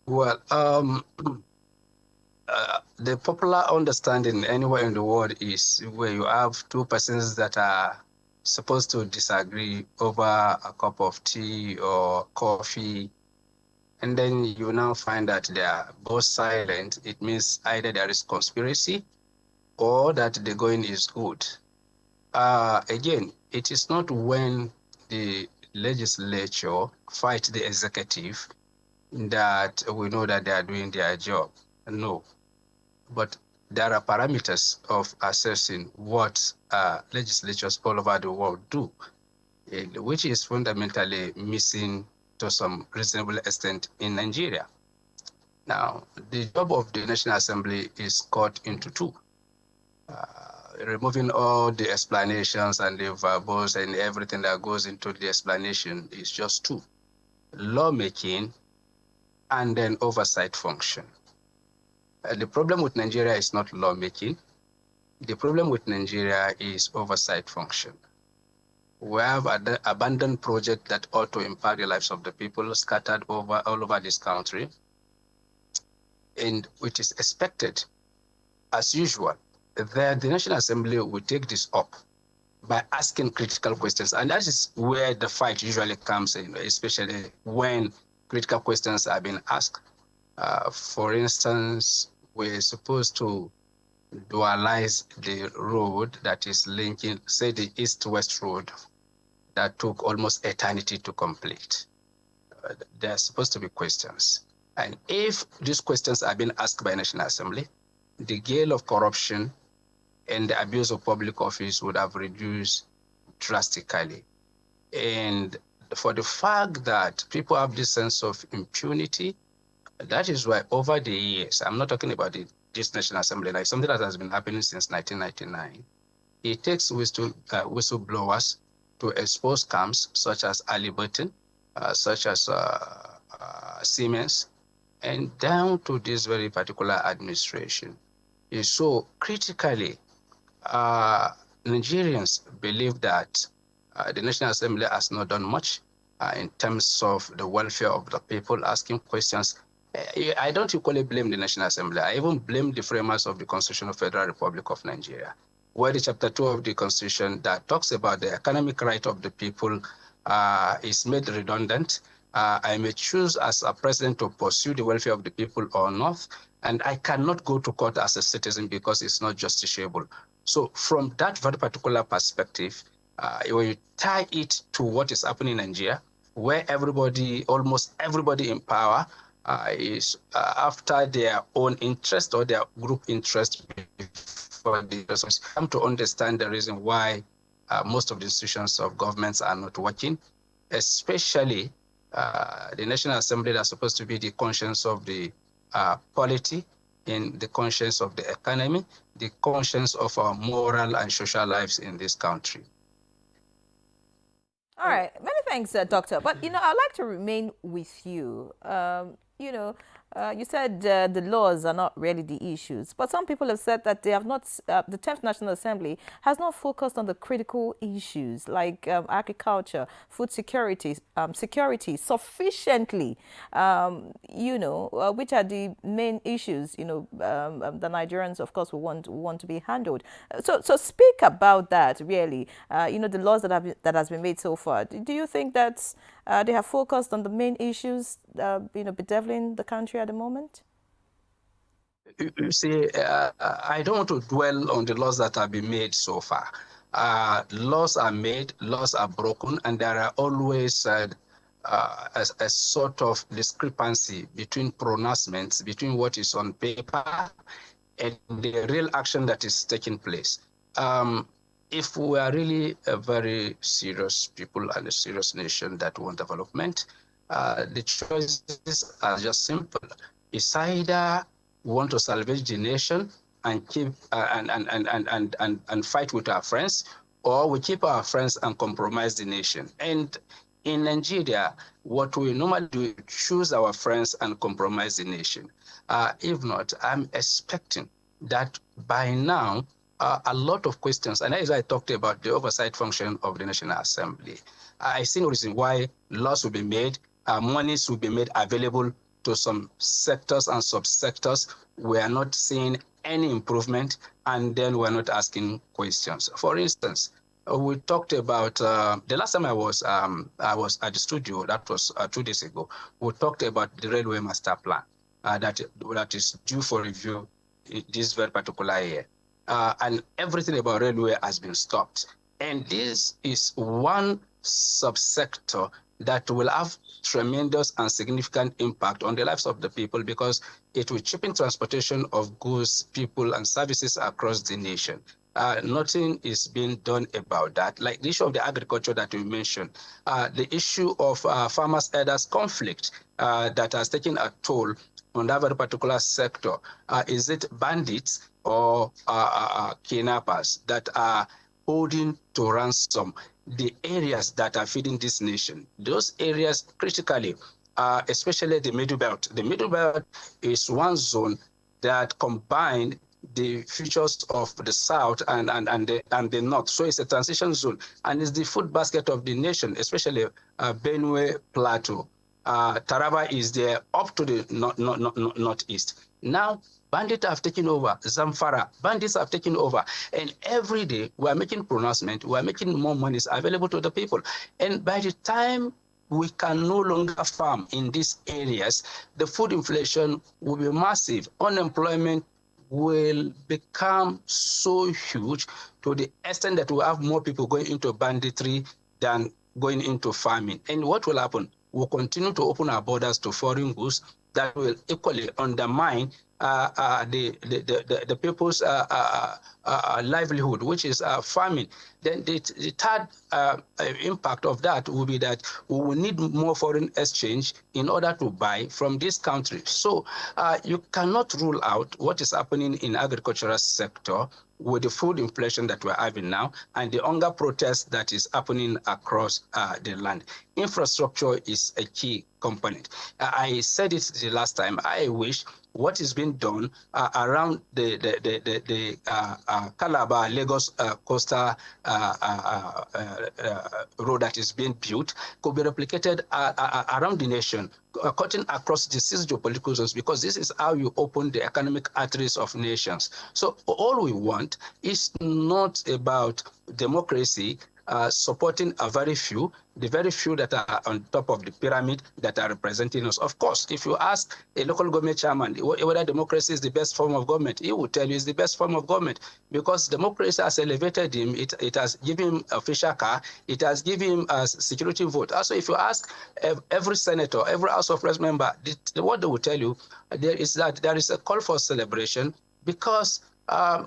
Well, the popular understanding anywhere in the world is where you have two persons that are supposed to disagree over a cup of tea or coffee, and then you now find that they are both silent. It means either there is conspiracy or that the going is good. Again, it is not when the legislature fight the executive that we know that they are doing their job. No. But there are parameters of assessing what legislatures all over the world do, which is fundamentally missing to some reasonable extent in Nigeria. Now, the job of the National Assembly is cut into two. Removing all the explanations and the verbals and everything that goes into the explanation is just two: lawmaking and then oversight function. The problem with Nigeria is not lawmaking. The problem with Nigeria is oversight function. We have abandoned projects that ought to impact the lives of the people scattered all over this country, and which is expected, as usual, that the National Assembly will take this up by asking critical questions. And that is where the fight usually comes in, especially when critical questions are being asked. For instance, we're supposed to dualize the road that is linking, say, the east-west road that took almost eternity to complete. There are supposed to be questions. And if these questions are being asked by National Assembly, the gale of corruption and the abuse of public office would have reduced drastically. And for the fact that people have this sense of impunity, that is why over the years, I'm not talking about this National Assembly, like something that has been happening since 1999, it takes whistleblowers to expose scams such as Ali Burton, such as Siemens, and down to this very particular administration. So critically, Nigerians believe that the National Assembly has not done much in terms of the welfare of the people, asking questions. I don't equally blame the National Assembly. I even blame the framers of the Constitution of the Federal Republic of Nigeria, where the Chapter 2 of the Constitution that talks about the economic right of the people is made redundant. I may choose as a president to pursue the welfare of the people or not, and I cannot go to court as a citizen because it's not justiciable. So from that very particular perspective, when you tie it to what is happening in Nigeria, where everybody, almost everybody in power is after their own interest or their group interest, for the persons come to understand the reason why most of the institutions of governments are not working, especially the National Assembly that's supposed to be the conscience of the polity, in the conscience of the economy, the conscience of our moral and social lives in this country. All right, many thanks, Doctor. But, I'd like to remain with you. You said the laws are not really the issues, but some people have said that they have not, the 10th National Assembly has not focused on the critical issues like agriculture, food security, sufficiently, which are the main issues, the Nigerians, of course, will want to be handled. So speak about that, really, the laws that has been made so far. Do you think that they have focused on the main issues, bedeviling the country at the moment? You see, I don't want to dwell on the laws that have been made so far. Laws are made, laws are broken, and there are always a sort of discrepancy between pronouncements, between what is on paper and the real action that is taking place. If we are really a very serious people and a serious nation that want development, the choices are just simple. It's either we want to salvage the nation and keep and fight with our friends, or we keep our friends and compromise the nation. And in Nigeria, what we normally do is choose our friends and compromise the nation. If not, I'm expecting that by now, a lot of questions, and as I talked about the oversight function of the National Assembly, I see no reason why laws will be made, monies will be made available to some sectors and subsectors. We are not seeing any improvement, and then we're not asking questions. For instance, we talked about, the last time I was at the studio, that was 2 days ago, we talked about the Railway Master Plan that is due for review this very particular year. And everything about railway has been stopped. And this is one subsector that will have tremendous and significant impact on the lives of the people, because it will cheapen transportation of goods, people, and services across the nation. Nothing is being done about that. Like the issue of the agriculture that we mentioned, the issue of farmers-herders conflict that has taken a toll on that very particular sector. Is it bandits or kidnappers that are holding to ransom the areas that are feeding this nation? Those areas critically, especially the Middle Belt. The Middle Belt is one zone that combined the features of the South and the North. So it's a transition zone, and it's the food basket of the nation, especially Benue Plateau. Taraba is there up to the northeast. Now, bandits have taken over. Zamfara, bandits have taken over. And every day, we are making pronouncement, we are making more monies available to the people. And by the time we can no longer farm in these areas, the food inflation will be massive. Unemployment will become so huge to the extent that we have more people going into banditry than going into farming. And what will happen? We'll continue to open our borders to foreign goods that will equally undermine the people's livelihood, which is farming. Then the third impact of that will be that we will need more foreign exchange in order to buy from these countries. So you cannot rule out what is happening in agricultural sector with the food inflation that we're having now and the hunger protest that is happening across the land. Infrastructure is a key component. I said it the last time. I wish what is being done around the Calabar-Lagos coastal road that is being built could be replicated around the nation, cutting across the 6 geopolitical zones, because this is how you open the economic arteries of nations. So all we want is not about democracy supporting a very few, the very few that are on top of the pyramid that are representing us. Of course, if you ask a local government chairman whether democracy is the best form of government, he will tell you it's the best form of government, because democracy has elevated him, it has given him official car, it has given him a security vote. Also, if you ask every senator, every House of Reps member, what they will tell you is that there is a call for celebration, because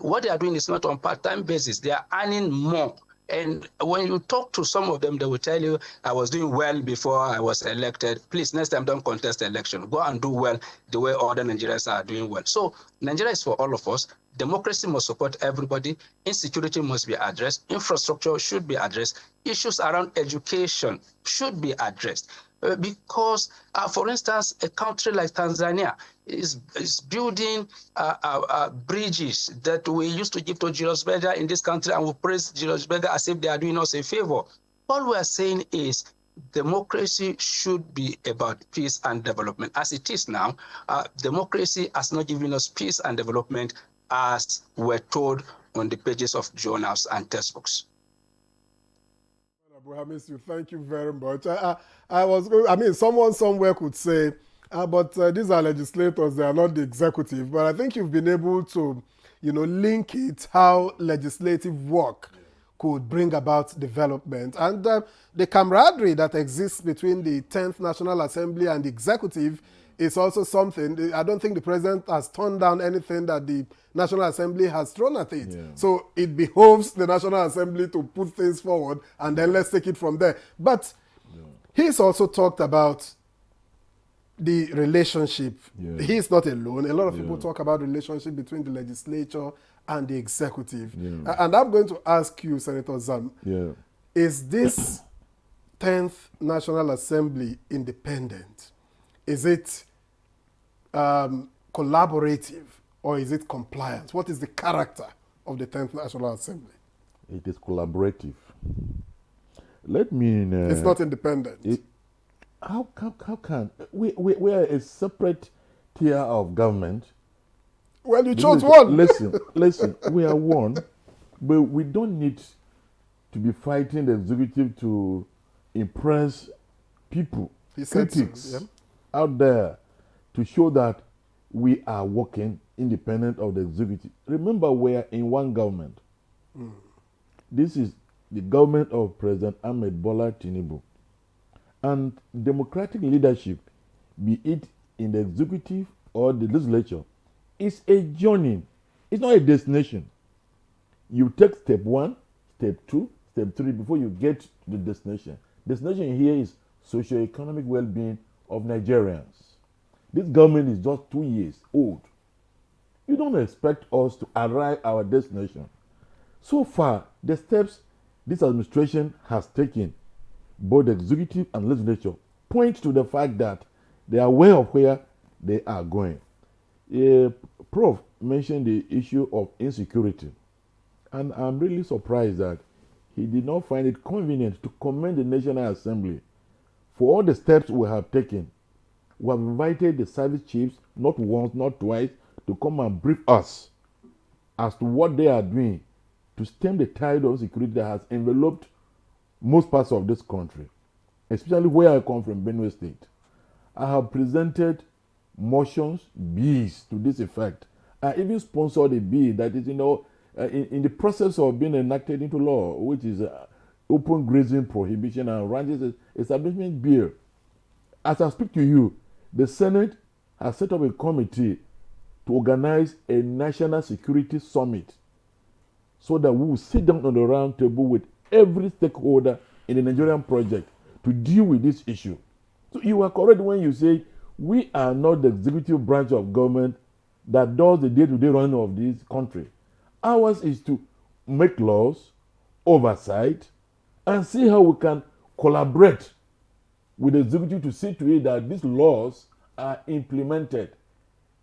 what they are doing is not on part-time basis. They are earning more. And when you talk to some of them, they will tell you, I was doing well before I was elected. Please, next time, don't contest the election. Go and do well the way other Nigerians are doing well. So Nigeria is for all of us. Democracy must support everybody. Insecurity must be addressed. Infrastructure should be addressed. Issues around education should be addressed. Because, for instance, a country like Tanzania is building bridges that we used to give to Julius Berger in this country, and we praise Julius Berger as if they are doing us a favor. All we are saying is democracy should be about peace and development. As it is now, democracy has not given us peace and development as we're told on the pages of journals and textbooks. Hamisu, thank you very much. Someone somewhere could say, but these are legislators, they are not the executive. But I think you've been able to, link it how legislative work could bring about development. And the camaraderie that exists between the 10th National Assembly and the executive is also something. I don't think the president has turned down anything that the National Assembly has thrown at it. Yeah. So it behoves the National Assembly to put things forward, and then let's take it from there. But he's also talked about the relationship. Yeah. He's not alone. A lot of people talk about the relationship between the legislature and the executive. Yeah. And I'm going to ask you, Senator Zam, is this 10th National Assembly independent? Is it collaborative, or is it compliance? What is the character of the 10th National Assembly? It is collaborative. Let me... it's not independent. How can... We are a separate tier of government. Well, you chose one. Listen, we are one, but we don't need to be fighting the executive to impress people, critics out there, to show that we are working independent of the executive. Remember, we are in one government. This is the government of President Ahmed Bola Tinubu. And democratic leadership, be it in the executive or the legislature, is a journey. It's not a destination. You take step 1, step 2, step 3 before you get to the destination. Destination here is socio-economic well-being of Nigerians. This government is just 2 years old. You don't expect us to arrive at our destination. So far, the steps this administration has taken, both the executive and legislature, point to the fact that they are aware of where they are going. Prof mentioned the issue of insecurity, and I'm really surprised that he did not find it convenient to commend the National Assembly for all the steps we have taken. We have invited the service chiefs, not once, not twice, to come and brief us as to what they are doing to stem the tide of security that has enveloped most parts of this country, especially where I come from, Benue State. I have presented motions, bills to this effect. I even sponsored a bill that is, in the process of being enacted into law, which is open grazing prohibition and ranches establishment bill. As I speak to you, the Senate has set up a committee to organize a national security summit so that we will sit down on the round table with every stakeholder in the Nigerian project to deal with this issue. So you are correct when you say we are not the executive branch of government that does the day-to-day running of this country. Ours is to make laws, oversight, and see how we can collaborate with the executive to see to it that these laws are implemented.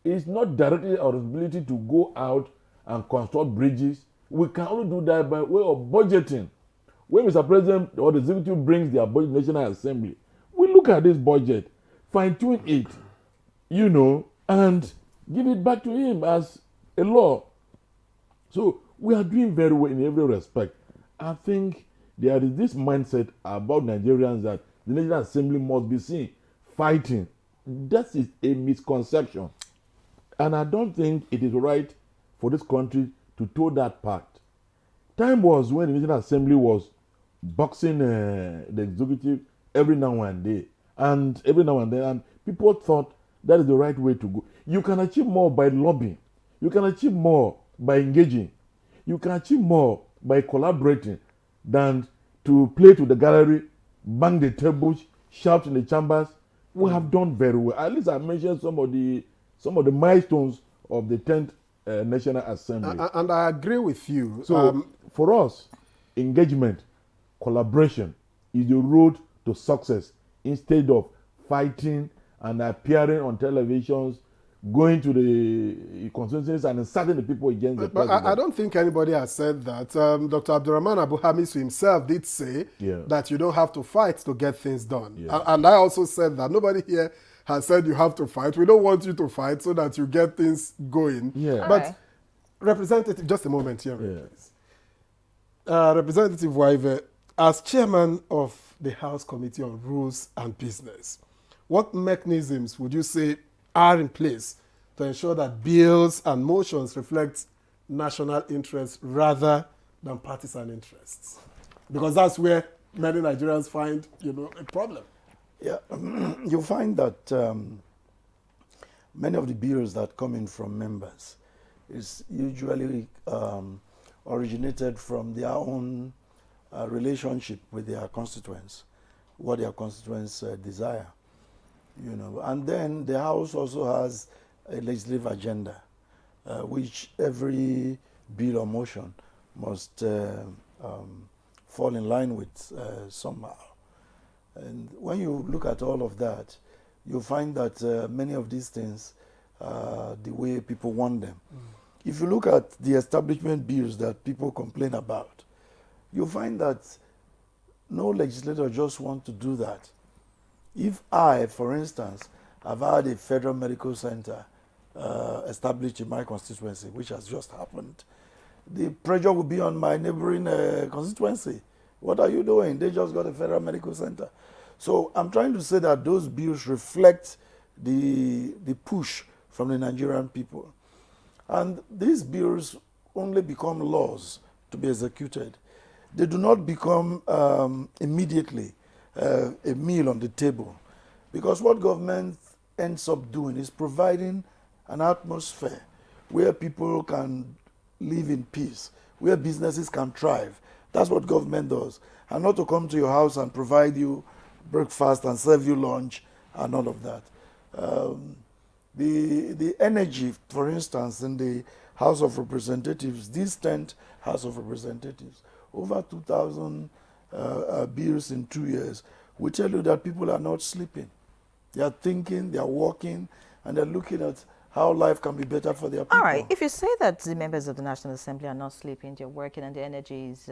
It's not directly our responsibility to go out and construct bridges. We can only do that by way of budgeting. When Mr. President or the executive brings their budget to the National Assembly, we look at this budget, fine-tune it, and give it back to him as a law. So we are doing very well in every respect. I think there is this mindset about Nigerians that the National Assembly must be seen fighting. That is a misconception. And I don't think it is right for this country to toe that part. Time was when the National Assembly was boxing the executive every now and then. And people thought that is the right way to go. You can achieve more by lobbying. You can achieve more by engaging. You can achieve more by collaborating than to play to the gallery, bang the tables, shout in the chambers. We have done very well. At least I mentioned some of the milestones of the 10th National Assembly. And I agree with you. So for us, engagement, collaboration is the road to success instead of fighting and appearing on televisions, going to the constituencies and inciting the people against the president. But I don't think anybody has said that. Dr. Abdurrahman Abu Hamisu himself did say that you don't have to fight to get things done. Yeah. And I also said that. Nobody here has said you have to fight. We don't want you to fight so that you get things going. Yeah. But Representative, just a moment here, please. Representative Waive, as chairman of the House Committee on Rules and Business, what mechanisms would you say are in place to ensure that bills and motions reflect national interests rather than partisan interests? Because that's where many Nigerians find, a problem. Yeah, you find that many of the bills that come in from members is usually originated from their own relationship with their constituents, what their constituents desire. And then the House also has a legislative agenda, which every bill or motion must fall in line with somehow. And when you look at all of that, you find that many of these things are the way people want them. If you look at the establishment bills that people complain about, you find that no legislator just wants to do that. If I, for instance, have had a federal medical center established in my constituency, which has just happened, the pressure will be on my neighboring constituency. What are you doing? They just got a federal medical center. So I'm trying to say that those bills reflect the push from the Nigerian people. And these bills only become laws to be executed. They do not become immediately a meal on the table. Because what government ends up doing is providing an atmosphere where people can live in peace, where businesses can thrive. That's what government does. And not to come to your house and provide you breakfast and serve you lunch and all of that. The energy, for instance, in the House of Representatives, this 10th House of Representatives, over 2,000 bills in 2 years, will tell you that people are not sleeping. They are thinking, they are working, and they're looking at how life can be better for their people. All right. If you say that the members of the National Assembly are not sleeping, they're working, and the energy is,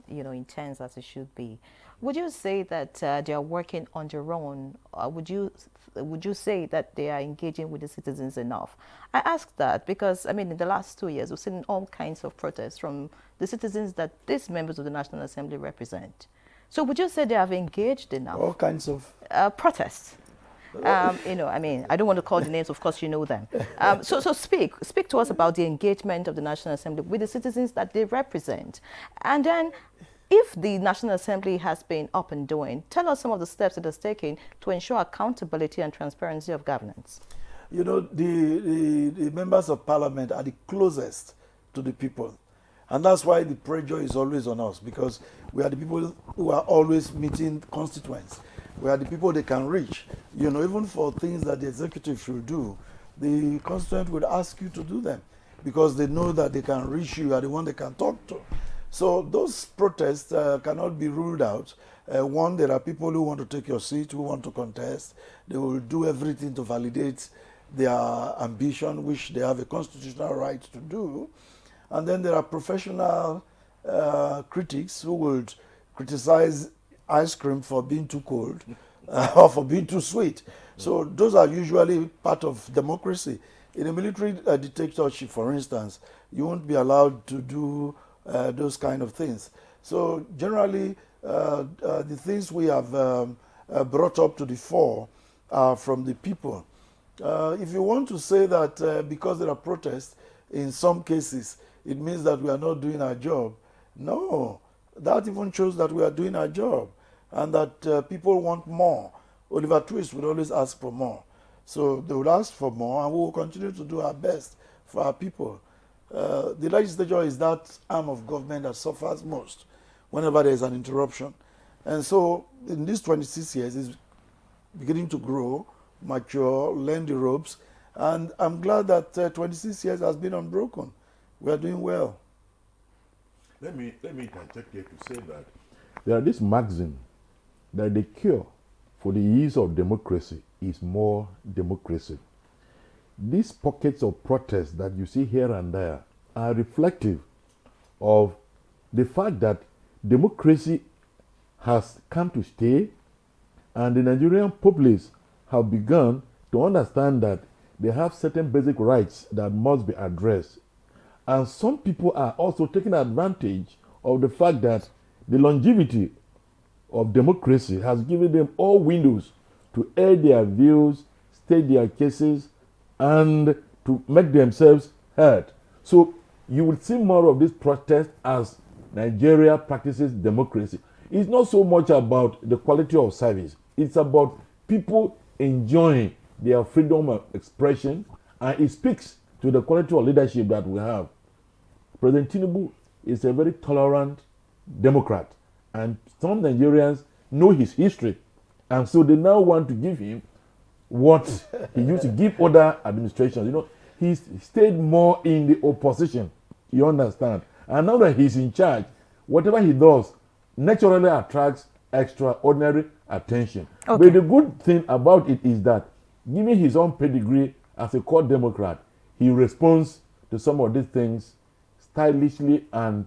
intense as it should be, would you say that they are working on their own? Would you say that they are engaging with the citizens enough? I ask that because, in the last 2 years, we've seen all kinds of protests from the citizens that these members of the National Assembly represent. So would you say they have engaged enough? All kinds of protests. I don't want to call the names, of course you know them. So speak to us about the engagement of the National Assembly with the citizens that they represent. And then, if the National Assembly has been up and doing, tell us some of the steps it has taken to ensure accountability and transparency of governance. You know, the members of parliament are the closest to the people. And that's why the pressure is always on us, because we are the people who are always meeting constituents. We are the people they can reach. You know, even for things that the executive should do, the constituent would ask you to do them because they know that they can reach you, you are the one they can talk to. So those protests cannot be ruled out. One, there are people who want to take your seat, who want to contest. They will do everything to validate their ambition, which they have a constitutional right to do. And then there are professional critics who would criticize ice cream for being too cold or for being too sweet. So those are usually part of democracy. In a military dictatorship, for instance, you won't be allowed to do those kind of things. So generally, the things we have brought up to the fore are from the people. If you want to say that because there are protests, in some cases, it means that we are not doing our job. No, that even shows that we are doing our job and that people want more. Oliver Twist would always ask for more. So they would ask for more, and we will continue to do our best for our people. The legislature is that arm of government that suffers most whenever there is an interruption. And so in these 26 years, it's beginning to grow, mature, learn the ropes, and I'm glad that 26 years has been unbroken. We are doing well. Let me interject here to say that there are this maxim that the cure for the ease of democracy is more democracy. These pockets of protest that you see here and there are reflective of the fact that democracy has come to stay, and the Nigerian populace have begun to understand that they have certain basic rights that must be addressed. And some people are also taking advantage of the fact that the longevity of democracy has given them all windows to air their views, state their cases, and to make themselves heard. So you will see more of this protest as Nigeria practices democracy. It's not so much about the quality of service. It's about people enjoying their freedom of expression, and it speaks to the quality of leadership that we have. President Tinubu is a very tolerant Democrat, and some Nigerians know his history, and so they now want to give him what he used to give other administrations. You know, he stayed more in the opposition, you understand? And now that he's in charge, whatever he does naturally attracts extraordinary attention. Okay. But the good thing about it is that, given his own pedigree as a core Democrat, he responds to some of these things stylishly and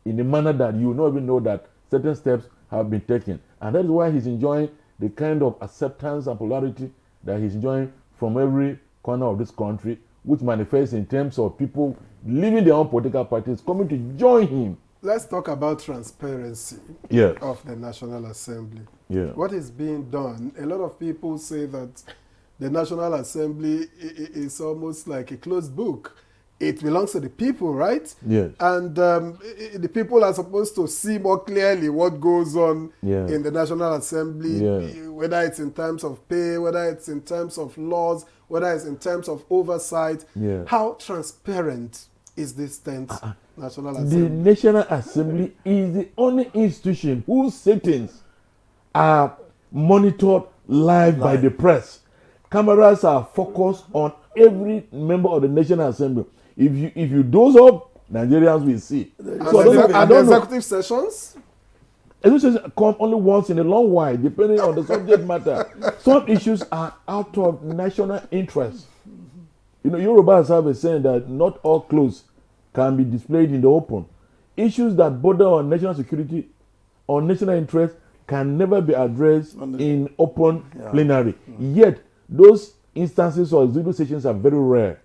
in a manner that you not even know that certain steps have been taken. And that is why he's enjoying the kind of acceptance and popularity that he's enjoying from every corner of this country, which manifests in terms of people leaving their own political parties, coming to join him. Let's talk about transparency of the National Assembly. What is being done? A lot of people say that the National Assembly is almost like a closed book. It belongs to the people, right? Yes. And the people are supposed to see more clearly what goes on in the National Assembly, whether it's in terms of pay, whether it's in terms of laws, whether it's in terms of oversight. How transparent is this 10th National Assembly? The National Assembly is the only institution whose sittings are monitored live by the press. Cameras are focused on every member of the National Assembly. If you doze up, Nigerians will see. So I don't know. Executive sessions? Executive sessions come only once in a long while, depending on the subject matter. Some issues are out of national interest. You know, Yorubas have a saying that not all clothes can be displayed in the open. Issues that border on national security or national interest can never be addressed in open plenary. Yet, those instances or executive sessions are very rare.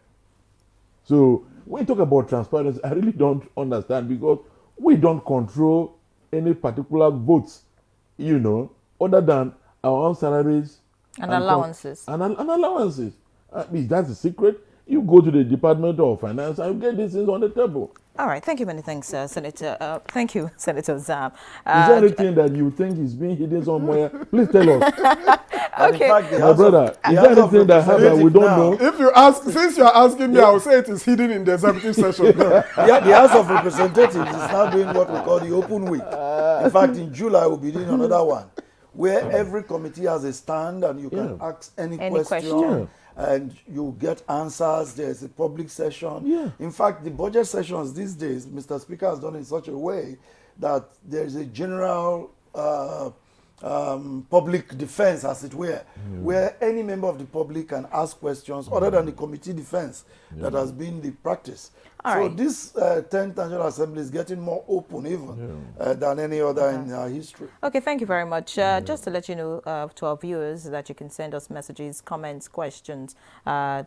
So when you talk about transparency, I really don't understand, because we don't control any particular votes, you know, other than our own salaries and allowances. And allowances. That's the secret. You go to the Department of Finance and get these things on the table. All right. Thank you. Many thanks, Senator. Thank you, Senator Zam. Is there anything that you think is being hidden somewhere? Please tell us. Okay. My brother, is there anything that happened that we don't know? If you ask, since you are asking me, I will say it is hidden in the executive session. Yeah, the House of Representatives is now doing what we call the open week. In fact, in July, we'll be doing another one where every committee has a stand and you can ask any question. And you get answers. There's a public session. In fact, the budget sessions these days, Mr. Speaker has done in such a way that there's a general public defense, as it were, where any member of the public can ask questions other than the committee defense that has been the practice. This 10th National Assembly is getting more open even than any other in our history. Okay, thank you very much. Just to let you know to our viewers that you can send us messages, comments, questions, on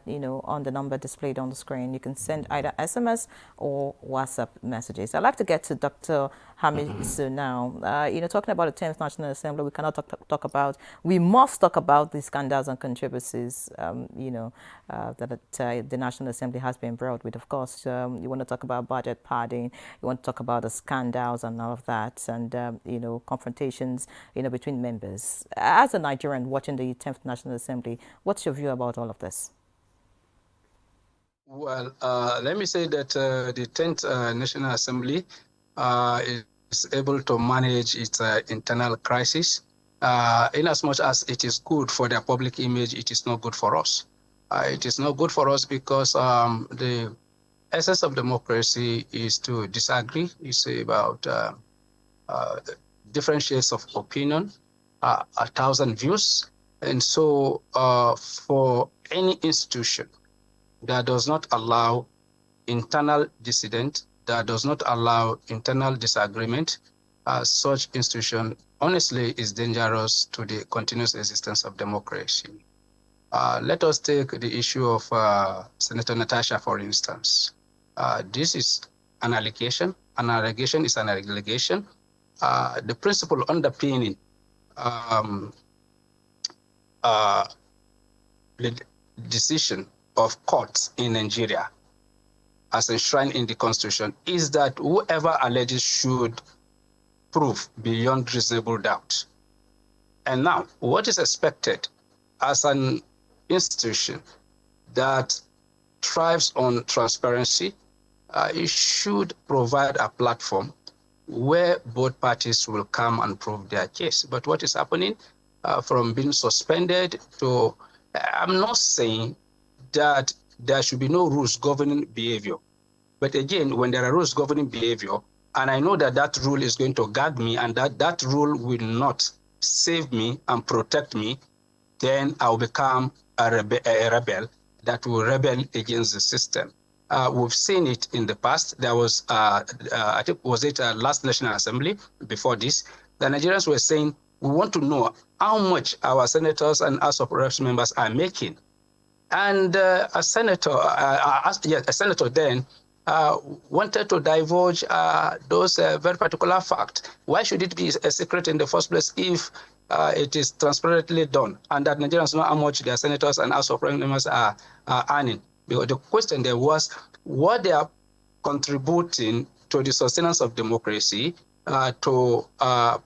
the number displayed on the screen. You can send either SMS or WhatsApp messages. I'd like to get to Dr. Hamisu now. Talking about the 10th National Assembly, we cannot we must talk about the scandals and controversies, that the National Assembly has been brought with. Of course, you want to talk about budget padding, you want to talk about the scandals and all of that, and, confrontations, between members. As a Nigerian watching the 10th National Assembly, what's your view about all of this? Well, let me say that the 10th National Assembly is able to manage its internal crisis. In as much as it is good for their public image, it is not good for us. It is not good for us because the essence of democracy is to disagree. It's about different shades of opinion, 1,000 views. And so for any institution that does not allow internal dissident, that does not allow internal disagreement, such institution honestly is dangerous to the continuous existence of democracy. Let us take the issue of Senator Natasha, for instance. This is an allegation. An allegation is an allegation. The principle underpinning the decision of courts in Nigeria as enshrined in the Constitution is that whoever alleges should prove beyond reasonable doubt. And now, what is expected as an institution that thrives on transparency, it should provide a platform where both parties will come and prove their case. But what is happening from being suspended to, I'm not saying that there should be no rules governing behavior. But again, when there are rules governing behavior, and I know that that rule is going to gag me and that rule will not save me and protect me, then I'll become a rebel that will rebel against the system. We've seen it in the past. There was, I think, was it last National Assembly before this? The Nigerians were saying, we want to know how much our senators and House of Reps members are making. And a senator then wanted to divulge those very particular facts. Why should it be a secret in the first place if it is transparently done and that Nigerians know how much their senators and House of Reps members are earning? Because the question there was what they are contributing to the sustenance of democracy, to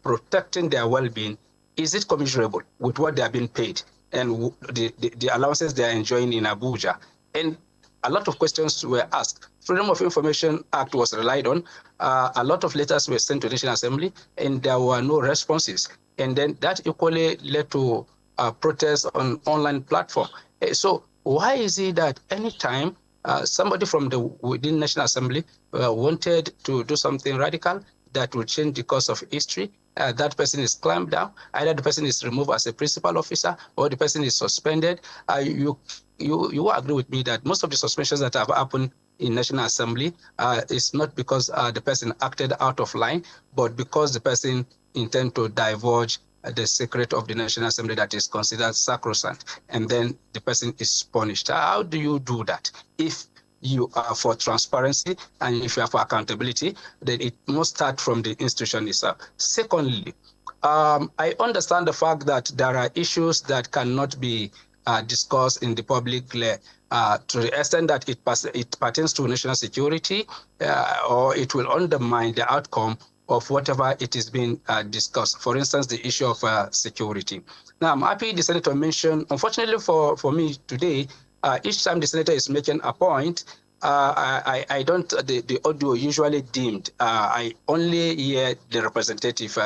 protecting their well-being. Is it commensurable with what they are being paid and the allowances they are enjoying in Abuja? And a lot of questions were asked. Freedom of Information Act was relied on. A lot of letters were sent to the National Assembly, and there were no responses. And then that equally led to protests on online platform. So why is it that anytime somebody from within National Assembly wanted to do something radical that will change the course of history, that person is clamped down, either the person is removed as a principal officer or the person is suspended? You agree with me that most of the suspensions that have happened in National Assembly is not because the person acted out of line, but because the person intend to divulge the secret of the National Assembly that is considered sacrosanct, and then the person is punished. How do you do that? If you are for transparency and if you are for accountability, then it must start from the institution itself. Secondly, I understand the fact that there are issues that cannot be discussed in the public to the extent that it pertains to national security, or it will undermine the outcome of whatever it is being discussed. For instance, the issue of security. Now, I'm happy the senator mentioned, unfortunately for me today, each time the senator is making a point, I don't, the audio usually dimmed. I only hear the representative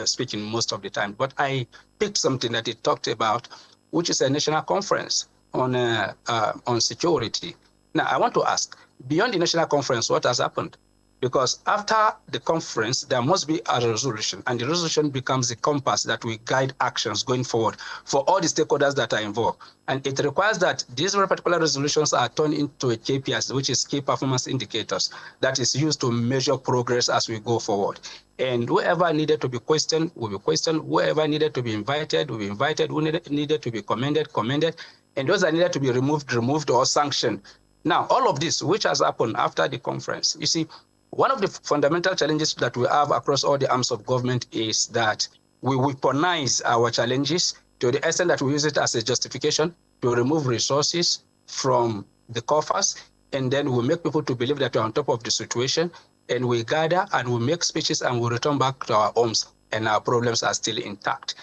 speaking most of the time, but I picked something that he talked about, which is a national conference on security. Now, I want to ask, beyond the national conference, what has happened? Because after the conference, there must be a resolution, and the resolution becomes the compass that will guide actions going forward for all the stakeholders that are involved. And it requires that these particular resolutions are turned into a KPIs, which is key performance indicators, that is used to measure progress as we go forward. And whoever needed to be questioned will be questioned. Whoever needed to be invited will be invited. Who needed to be commended, commended. And those that needed to be removed or sanctioned. Now, all of this, which has happened after the conference, you see, one of the fundamental challenges that we have across all the arms of government is that we weaponize our challenges to the extent that we use it as a justification to remove resources from the coffers, and then we make people to believe that we're on top of the situation, and we gather and we make speeches and we return back to our homes, and our problems are still intact.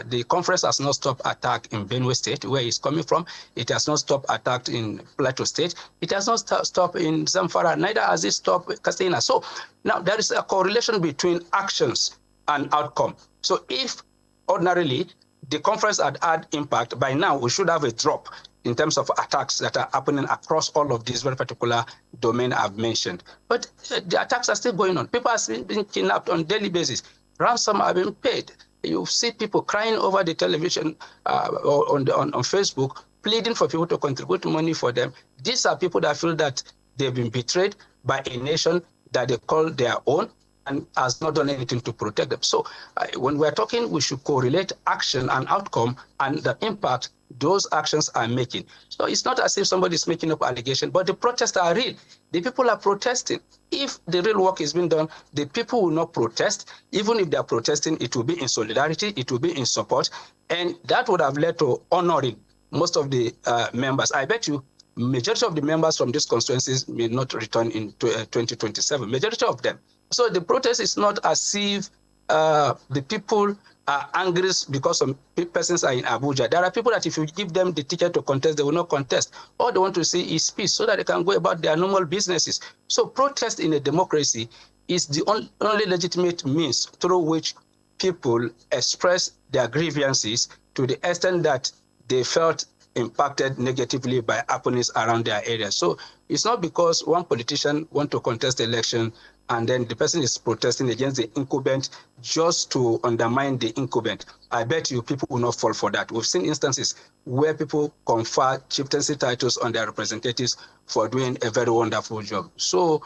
The conference has not stopped attack in Benue State, where it's coming from. It has not stopped attack in Plateau State. It has not stopped in Zamfara. Neither has it stopped Katsina. So now there is a correlation between actions and outcome. So if ordinarily the conference had impact, by now we should have a drop in terms of attacks that are happening across all of these very particular domains I've mentioned. But the attacks are still going on. People are being kidnapped on a daily basis. Ransom are being paid. You see people crying over the television or on Facebook, pleading for people to contribute money for them. These are people that feel that they've been betrayed by a nation that they call their own and has not done anything to protect them. So when we're talking, we should correlate action and outcome and the impact those actions are making. So it's not as if somebody is making up allegations, but the protests are real. The people are protesting. If the real work is being done, the people will not protest. Even if they are protesting, it will be in solidarity, it will be in support, and that would have led to honoring most of the members. I bet you majority of the members from these constituencies may not return in 2027, majority of them. So the protest is not as if the people are angry because some persons are in Abuja. There are people that if you give them the ticket to contest, they will not contest. All they want to see is peace so that they can go about their normal businesses. So protest in a democracy is the only legitimate means through which people express their grievances to the extent that they felt impacted negatively by happenings around their area. So it's not because one politician wants to contest the election and then the person is protesting against the incumbent just to undermine the incumbent. I bet you people will not fall for that. We've seen instances where people confer chieftaincy titles on their representatives for doing a very wonderful job. So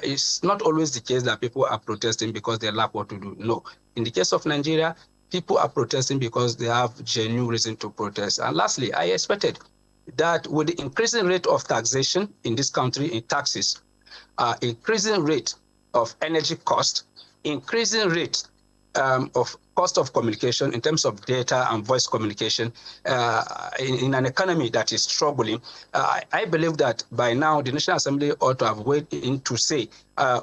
it's not always the case that people are protesting because they lack what to do. No. In the case of Nigeria, people are protesting because they have genuine reason to protest. And lastly, I expected that with the increasing rate of taxation in this country in taxes, increasing rate of energy cost, increasing rate of cost of communication in terms of data and voice communication in an economy that is struggling, I believe that by now the National Assembly ought to have weighed in to say,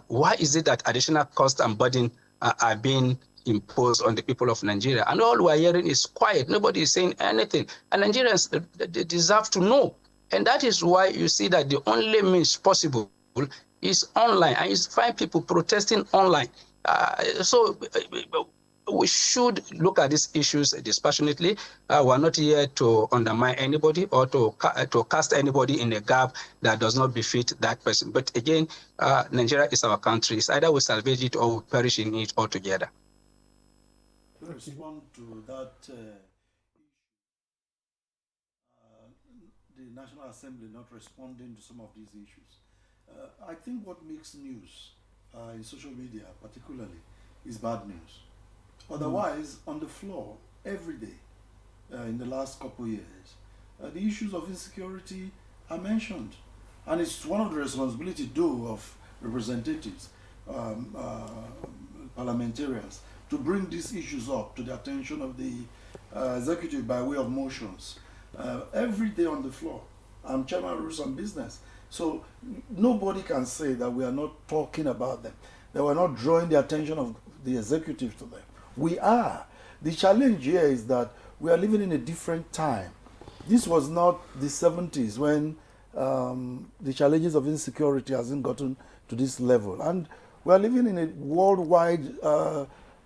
why is it that additional cost and burden are being imposed on the people of Nigeria? And all we're hearing is quiet. Nobody is saying anything. And Nigerians they deserve to know. And that is why you see that the only means possible is online, and you find people protesting online. So we should look at these issues dispassionately. We're not here to undermine anybody or to cast anybody in a gap that does not befit that person. But again, Nigeria is our country. It's either we salvage it or we perish in it altogether. To respond to that, the National Assembly not responding to some of these issues. I think what makes news in social media particularly is bad news. Otherwise, on the floor, every day, in the last couple of years, the issues of insecurity are mentioned. And it's one of the responsibilities, though, of representatives, parliamentarians, to bring these issues up to the attention of the executive by way of motions. Every day on the floor, I'm chairman of Rules on Business. So nobody can say that we are not talking about them, that we're not drawing the attention of the executive to them. We are. The challenge here is that we are living in a different time. This was not the 70s when the challenges of insecurity hasn't gotten to this level. And we are living in a worldwide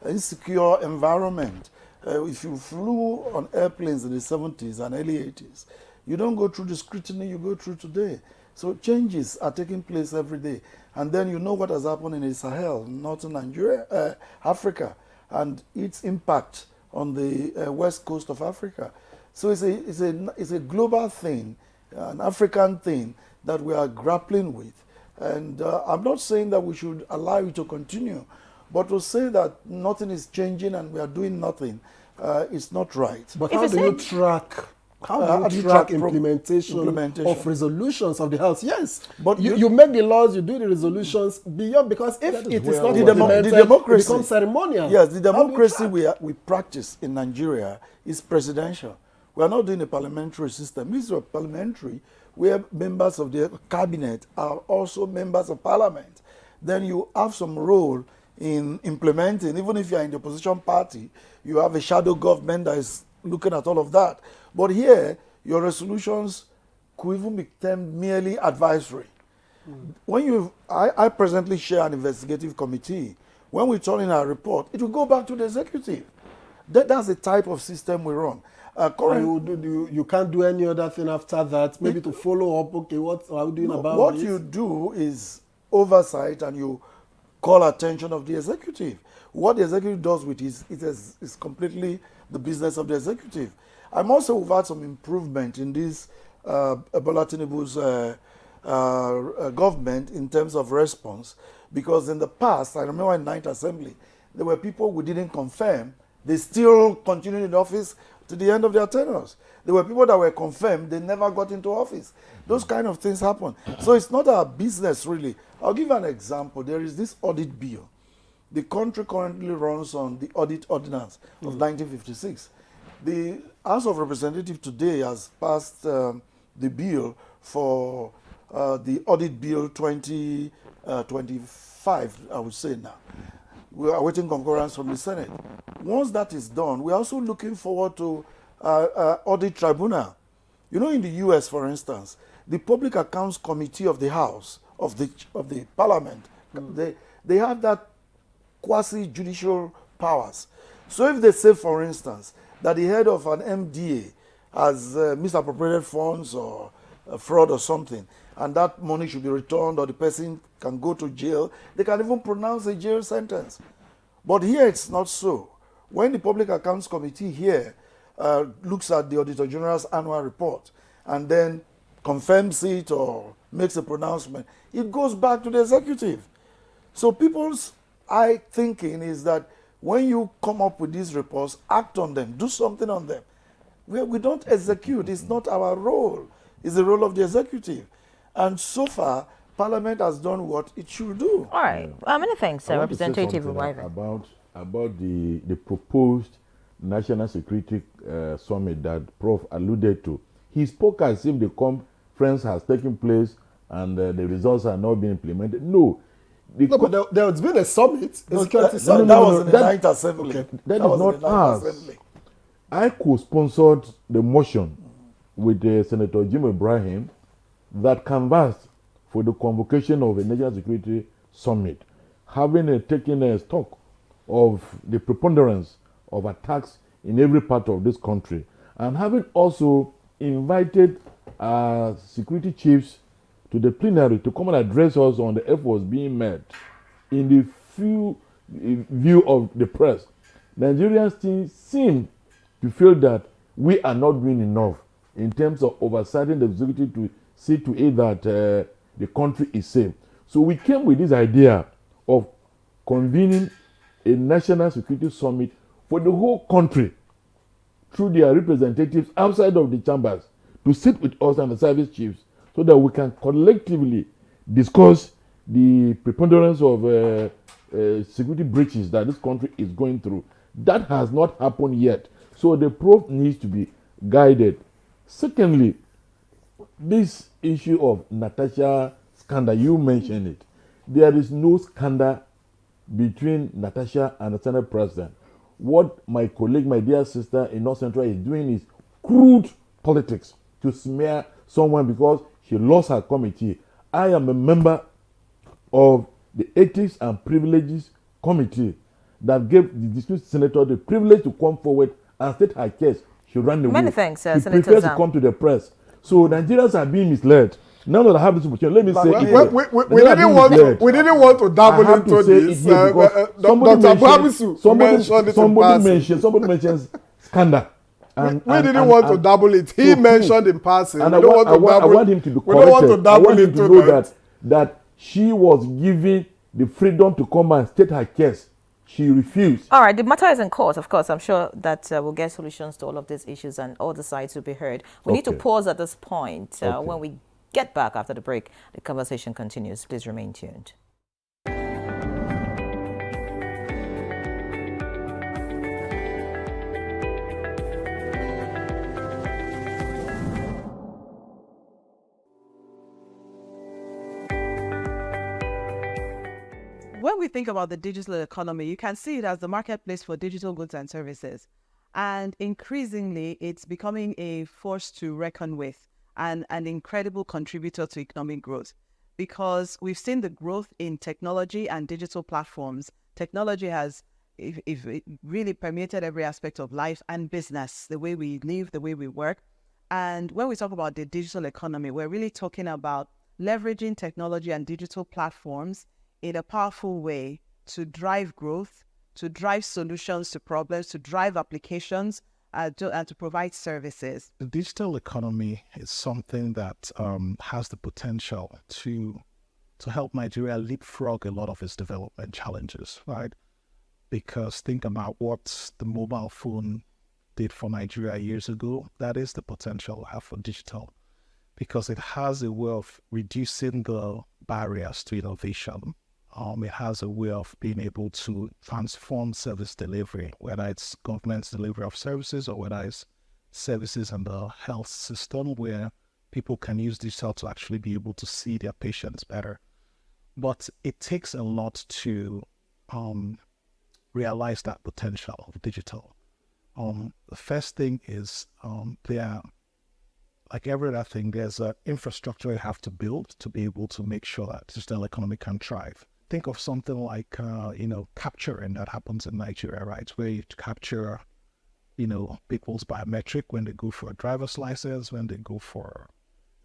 insecure environment. If you flew on airplanes in the 70s and early 80s, you don't go through the scrutiny you go through today. So changes are taking place every day. And then you know what has happened in the Sahel, northern Nigeria, Africa, and its impact on the west coast of Africa. So it's a global thing, an African thing that we are grappling with. And I'm not saying that we should allow it to continue, but to say that nothing is changing and we are doing nothing is not right. But how do you track? How do you track implementation of resolutions of the House? Yes, but you make the laws, you do the resolutions beyond, because if it is not implemented, it becomes ceremonial. Yes, the democracy we practice in Nigeria is presidential. We are not doing a parliamentary system. This is a parliamentary where members of the cabinet are also members of parliament. Then you have some role in implementing. Even if you are in the opposition party, you have a shadow government that is looking at all of that. But here, your resolutions could even be termed merely advisory. When I presently chair an investigative committee. When we turn in our report, it will go back to the executive. That's the type of system we run. You can't do any other thing after that, maybe to follow up, okay, what are we doing about what this? You do is oversight and you call attention of the executive. What the executive does with it is completely the business of the executive. I'm also we've had some improvement in this Bola Tinubu's government in terms of response, because in the past, I remember in Ninth Assembly, there were people who didn't confirm. They still continued in office to the end of their tenures. There were people that were confirmed, they never got into office. Those kind of things happen. So it's not our business, really. I'll give you an example. There is this audit bill. The country currently runs on the Audit Ordinance of 1956. The House of Representatives today has passed the bill for the Audit Bill 2025, I would say now. We are awaiting concurrence from the Senate. Once that is done, we're also looking forward to audit tribunal. You know, in the U.S., for instance, the Public Accounts Committee of the House, of the Parliament, they have that quasi-judicial powers. So if they say, for instance, that the head of an MDA has misappropriated funds or fraud or something, and that money should be returned or the person can go to jail, they can even pronounce a jail sentence. But here it's not so. When the Public Accounts Committee here looks at the Auditor General's annual report and then confirms it or makes a pronouncement, it goes back to the executive. So people's thinking is that when you come up with these reports, act on them, do something on them. We don't execute. It's not our role. It's the role of the executive. And so far, Parliament has done what it should do. All right. Many thanks, Representative Ivan. About the proposed National Security Summit that Prof. alluded to. He spoke as if the conference has taken place and the results are not being implemented. No. But there's been a summit. That was in the Ninth Assembly. Okay. That is not us. I co-sponsored the motion with Senator Jim Ibrahim that canvassed for the convocation of a National Security Summit, having taken a stock of the preponderance of attacks in every part of this country, and having also invited security chiefs to the plenary to come and address us on the efforts being made. In the view of the press, Nigerians seem to feel that we are not doing enough in terms of oversighting the executive to see to it that the country is safe. So we came with this idea of convening a National Security Summit for the whole country through their representatives outside of the chambers to sit with us and the service chiefs so that we can collectively discuss the preponderance of security breaches that this country is going through. That has not happened yet. So the probe needs to be guided. Secondly, this issue of Natasha scandal, you mentioned it. There is no scandal between Natasha and the Senate president. What my colleague, my dear sister in North Central is doing is crude politics to smear someone because she lost her committee. I am a member of the Ethics and Privileges Committee that gave the district senator the privilege to come forward and state her case. She ran away. Many thanks, She Senator prefers Zam. to come to the press. So Nigerians are being misled. Now that I have this opportunity, let me say it. We didn't want to dabble into this. Dr. Buhamisu somebody mentions scandal. We didn't want to double it. He mentioned in passing. And I want him to be corrected. We don't want to double him into to know that she was given the freedom to come and state her case. She refused. All right, the matter is in court, of course. I'm sure that we'll get solutions to all of these issues and all the sides will be heard. We need to pause at this point. When we get back after the break, the conversation continues. Please remain tuned. When we think about the digital economy, you can see it as the marketplace for digital goods and services. And increasingly, it's becoming a force to reckon with and an incredible contributor to economic growth, because we've seen the growth in technology and digital platforms. Technology has it really permeated every aspect of life and business, the way we live, the way we work. And when we talk about the digital economy, we're really talking about leveraging technology and digital platforms in a powerful way to drive growth, to drive solutions to problems, to drive applications, and to provide services. The digital economy is something that has the potential to help Nigeria leapfrog a lot of its development challenges, right? Because think about what the mobile phone did for Nigeria years ago. That is the potential we have for digital, because it has a way of reducing the barriers to innovation. It has a way of being able to transform service delivery, whether it's government's delivery of services or whether it's services in the health system where people can use digital to actually be able to see their patients better. But it takes a lot to realize that potential of digital. The first thing is like every other thing, there's an infrastructure you have to build to be able to make sure that digital economy can thrive. Think of something like, capturing that happens in Nigeria, right? Where you capture, people's biometric when they go for a driver's license, when they go for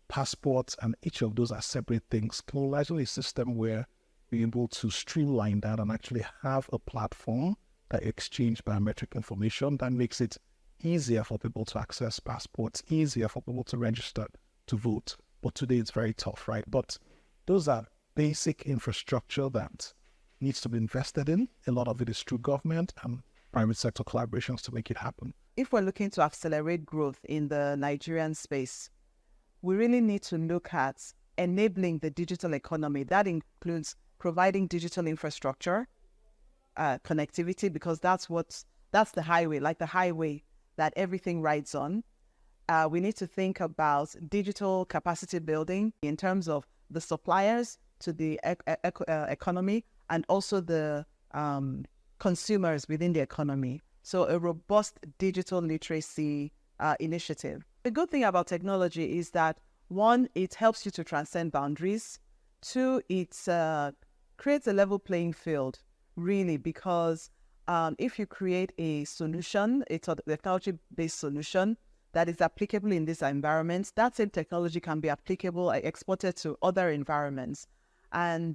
passports, and each of those are separate things. Imagine a system where you're able to streamline that and actually have a platform that exchange biometric information that makes it easier for people to access passports, easier for people to register to vote. But today it's very tough, right? But those are basic infrastructure that needs to be invested in. A lot of it is through government and private sector collaborations to make it happen. If we're looking to accelerate growth in the Nigerian space, we really need to look at enabling the digital economy. That includes providing digital infrastructure, connectivity, because that's the highway, like the highway that everything rides on. We need to think about digital capacity building in terms of the suppliers to the economy and also the consumers within the economy. So a robust digital literacy initiative. The good thing about technology is that, one, it helps you to transcend boundaries. Two, it creates a level playing field, really, because if you create a solution, a technology-based solution that is applicable in this environment, that same technology can be applicable, exported to other environments. And,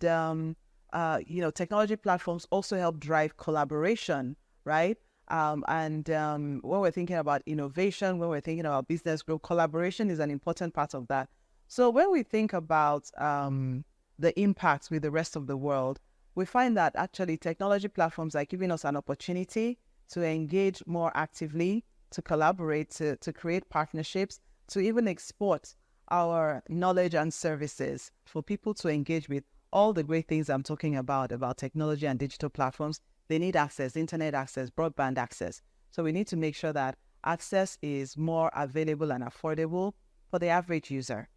technology platforms also help drive collaboration, right? When we're thinking about innovation, when we're thinking about business growth, collaboration is an important part of that. So when we think about the impacts with the rest of the world, we find that actually technology platforms are giving us an opportunity to engage more actively, to collaborate, to create partnerships, to even export our knowledge and services for people to engage with all the great things I'm talking about technology and digital platforms. They need access, internet access, broadband access. So we need to make sure that access is more available and affordable for the average user.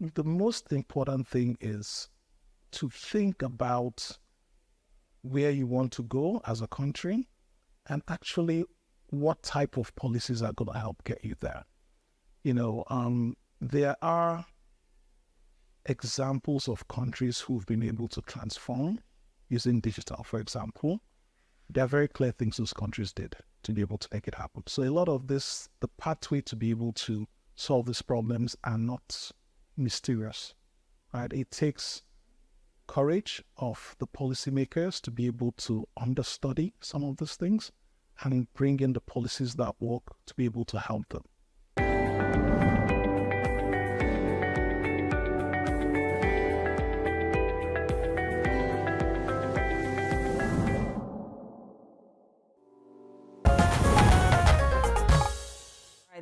the most important thing is to think about where you want to go as a country and actually what type of policies are going to help get you there. There are examples of countries who've been able to transform using digital, for example. There are very clear things those countries did to be able to make it happen. So a lot of this, the pathway to be able to solve these problems are not mysterious, right? It takes courage of the policymakers to be able to understudy some of these things and bring in the policies that work to be able to help them.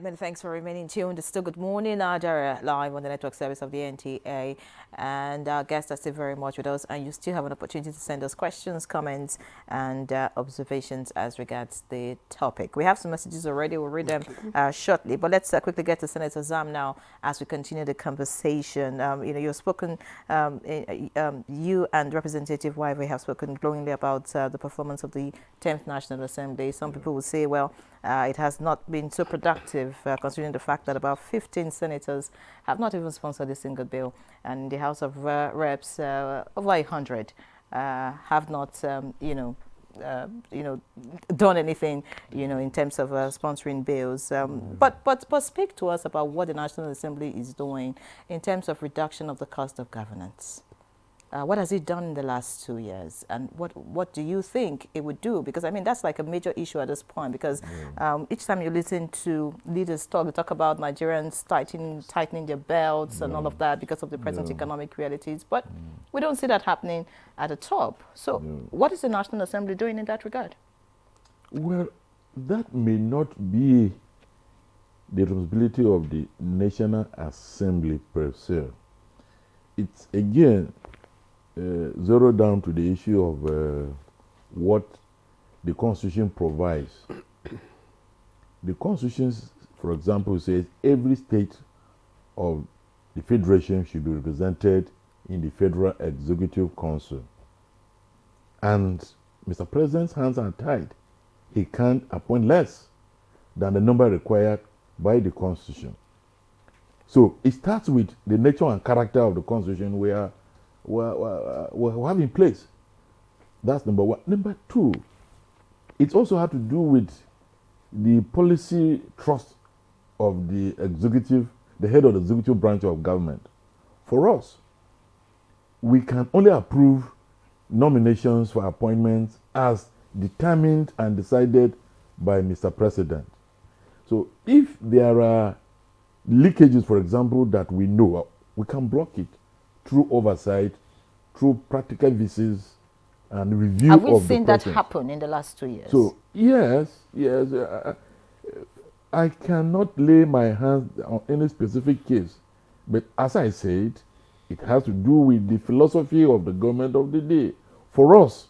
Many thanks for remaining tuned. It's still good morning, Nigeria, live on the network service of the NTA. And our guests are still very much with us. And you still have an opportunity to send us questions, comments, and observations as regards the topic. We have some messages already. We'll read them shortly. But let's quickly get to Senator Zam now as we continue the conversation. You've spoken, you and Representative Wivey have spoken glowingly about the performance of the 10th National Assembly. Some people will say, well, it has not been so productive, considering the fact that about 15 senators have not even sponsored a single bill, and in the House of Reps, over 100 have not, done anything, in terms of sponsoring bills. But speak to us about what the National Assembly is doing in terms of reduction of the cost of governance. What has it done in the last 2 years, and what do you think it would do? Because, I mean, that's like a major issue at this point, because each time you listen to leaders talk, they talk about Nigerians tightening their belts and all of that because of the present economic realities, but we don't see that happening at the top. So what is the National Assembly doing in that regard? Well, that may not be the responsibility of the National Assembly per se. It's, again, zero down to the issue of what the Constitution provides. The Constitution, for example, says every state of the Federation should be represented in the Federal Executive Council. And Mr. President's hands are tied. He can't appoint less than the number required by the Constitution. So it starts with the nature and character of the Constitution we have in place. That's number one. Number two, it also had to do with the policy trust of the executive, the head of the executive branch of government. For us, we can only approve nominations for appointments as determined and decided by Mr. President. So if there are leakages, for example, that we know, we can block it through oversight, through practical visits and review of the Have we seen that process. happen in the last 2 years? So, yes. I cannot lay my hands on any specific case. But as I said, it has to do with the philosophy of the government of the day. For us,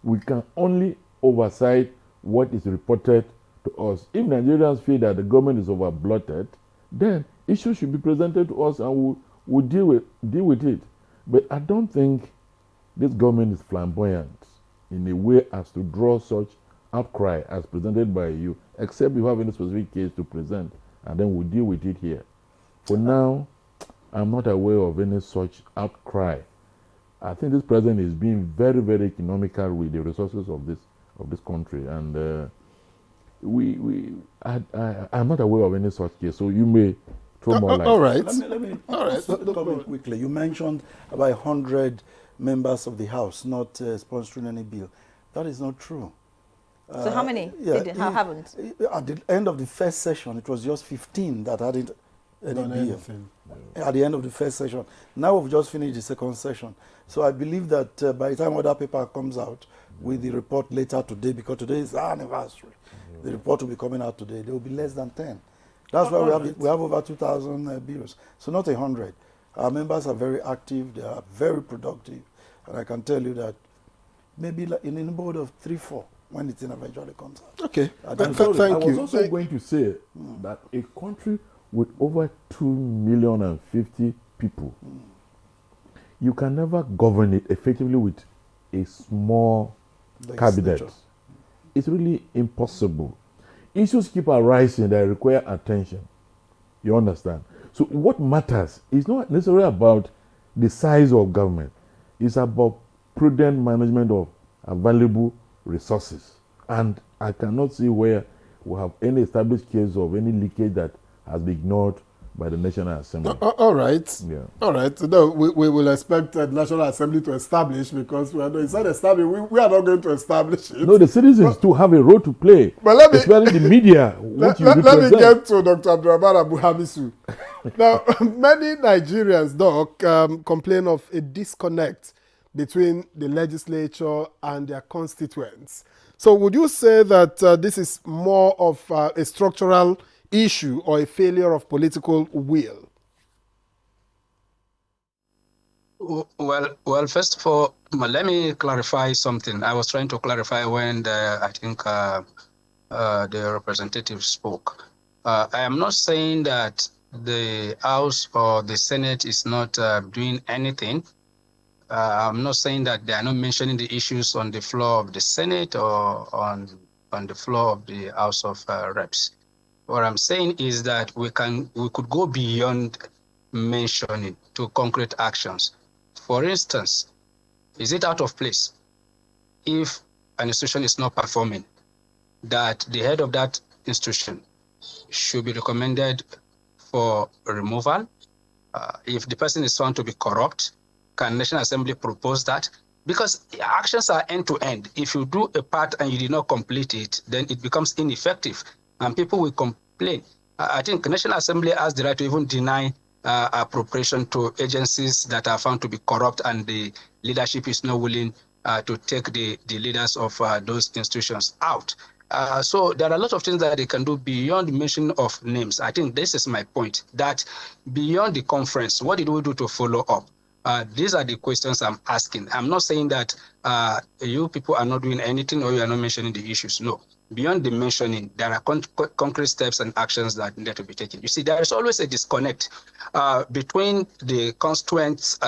we can only oversight what is reported to us. If Nigerians feel that the government is over-bloated, then issues should be presented to us and we'll deal with it. But I don't think this government is flamboyant in a way as to draw such outcry as presented by you, except you have any specific case to present, and then we'll deal with it here. For now, I'm not aware of any such outcry. I think this president is being very, very economical with the resources of this country, and I'm not aware of any such case. So you may throw more light. All right. Let me comment quickly. You mentioned about 100 members of the House not sponsoring any bill. That is not true. So how many haven't? At the end of the first session, it was just 15 that hadn't any bill. Anything. At the end of the first session. Now we've just finished the second session. So I believe that by the time other paper comes out with the report later today, because today is our anniversary, the report will be coming out today. There will be less than 10. That's why we have over 2,000 bills. So not 100. Our members are very active. They are very productive. And I can tell you that maybe in the board of 3-4 when it eventually comes out. Okay. Thank you. I was also going to say that a country with over 2,050,000 people, you can never govern it effectively with a small cabinet. It's really impossible. Issues keep arising that require attention. You understand? So what matters is not necessarily about the size of government. It's about prudent management of available resources. And I cannot see where we have any established case of any leakage that has been ignored by the National Assembly. All right. Yeah. All right. No, we will expect the National Assembly to establish, because it's not established. We are not going to establish it. No, the citizens too have a role to play. But let me, especially the media. Let me get to Dr. Abdurrahman Abu Hamisu. Now, many Nigerians, Doc, complain of a disconnect between the legislature and their constituents. So would you say that this is more of a structural issue or a failure of political will? Well, first of all, let me clarify something. I was trying to clarify when I think the representative spoke. I am not saying that the House or the Senate is not doing anything. I'm not saying that they are not mentioning the issues on the floor of the Senate or on the floor of the House of Reps. What I'm saying is that we could go beyond mentioning to concrete actions. For instance, is it out of place if an institution is not performing, that the head of that institution should be recommended for removal? If the person is found to be corrupt, can National Assembly propose that? Because actions are end-to-end. If you do a part and you did not complete it, then it becomes ineffective, and people will complain. I think National Assembly has the right to even deny appropriation to agencies that are found to be corrupt, and the leadership is not willing to take the leaders of those institutions out. So there are a lot of things that they can do beyond mention of names. I think this is my point, that beyond the conference, what did we do to follow up? These are the questions I'm asking. I'm not saying that you people are not doing anything or you are not mentioning the issues. No. Beyond the mentioning, there are concrete steps and actions that need to be taken. You see, there is always a disconnect between the constituents,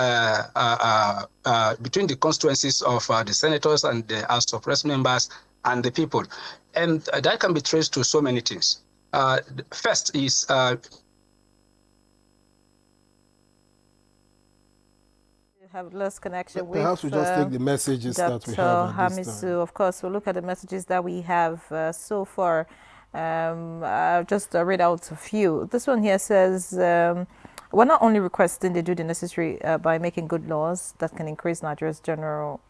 between the constituencies of the senators and the House of Reps members and the people. And that can be traced to so many things. First is have lost connection with perhaps we just take the messages Dr. that we have at this Hamisu. time. Of course, we'll look at the messages that we have so far. I'll just read out a few. This one here says, we're not only requesting they do the necessary by making good laws that can increase Nigeria's general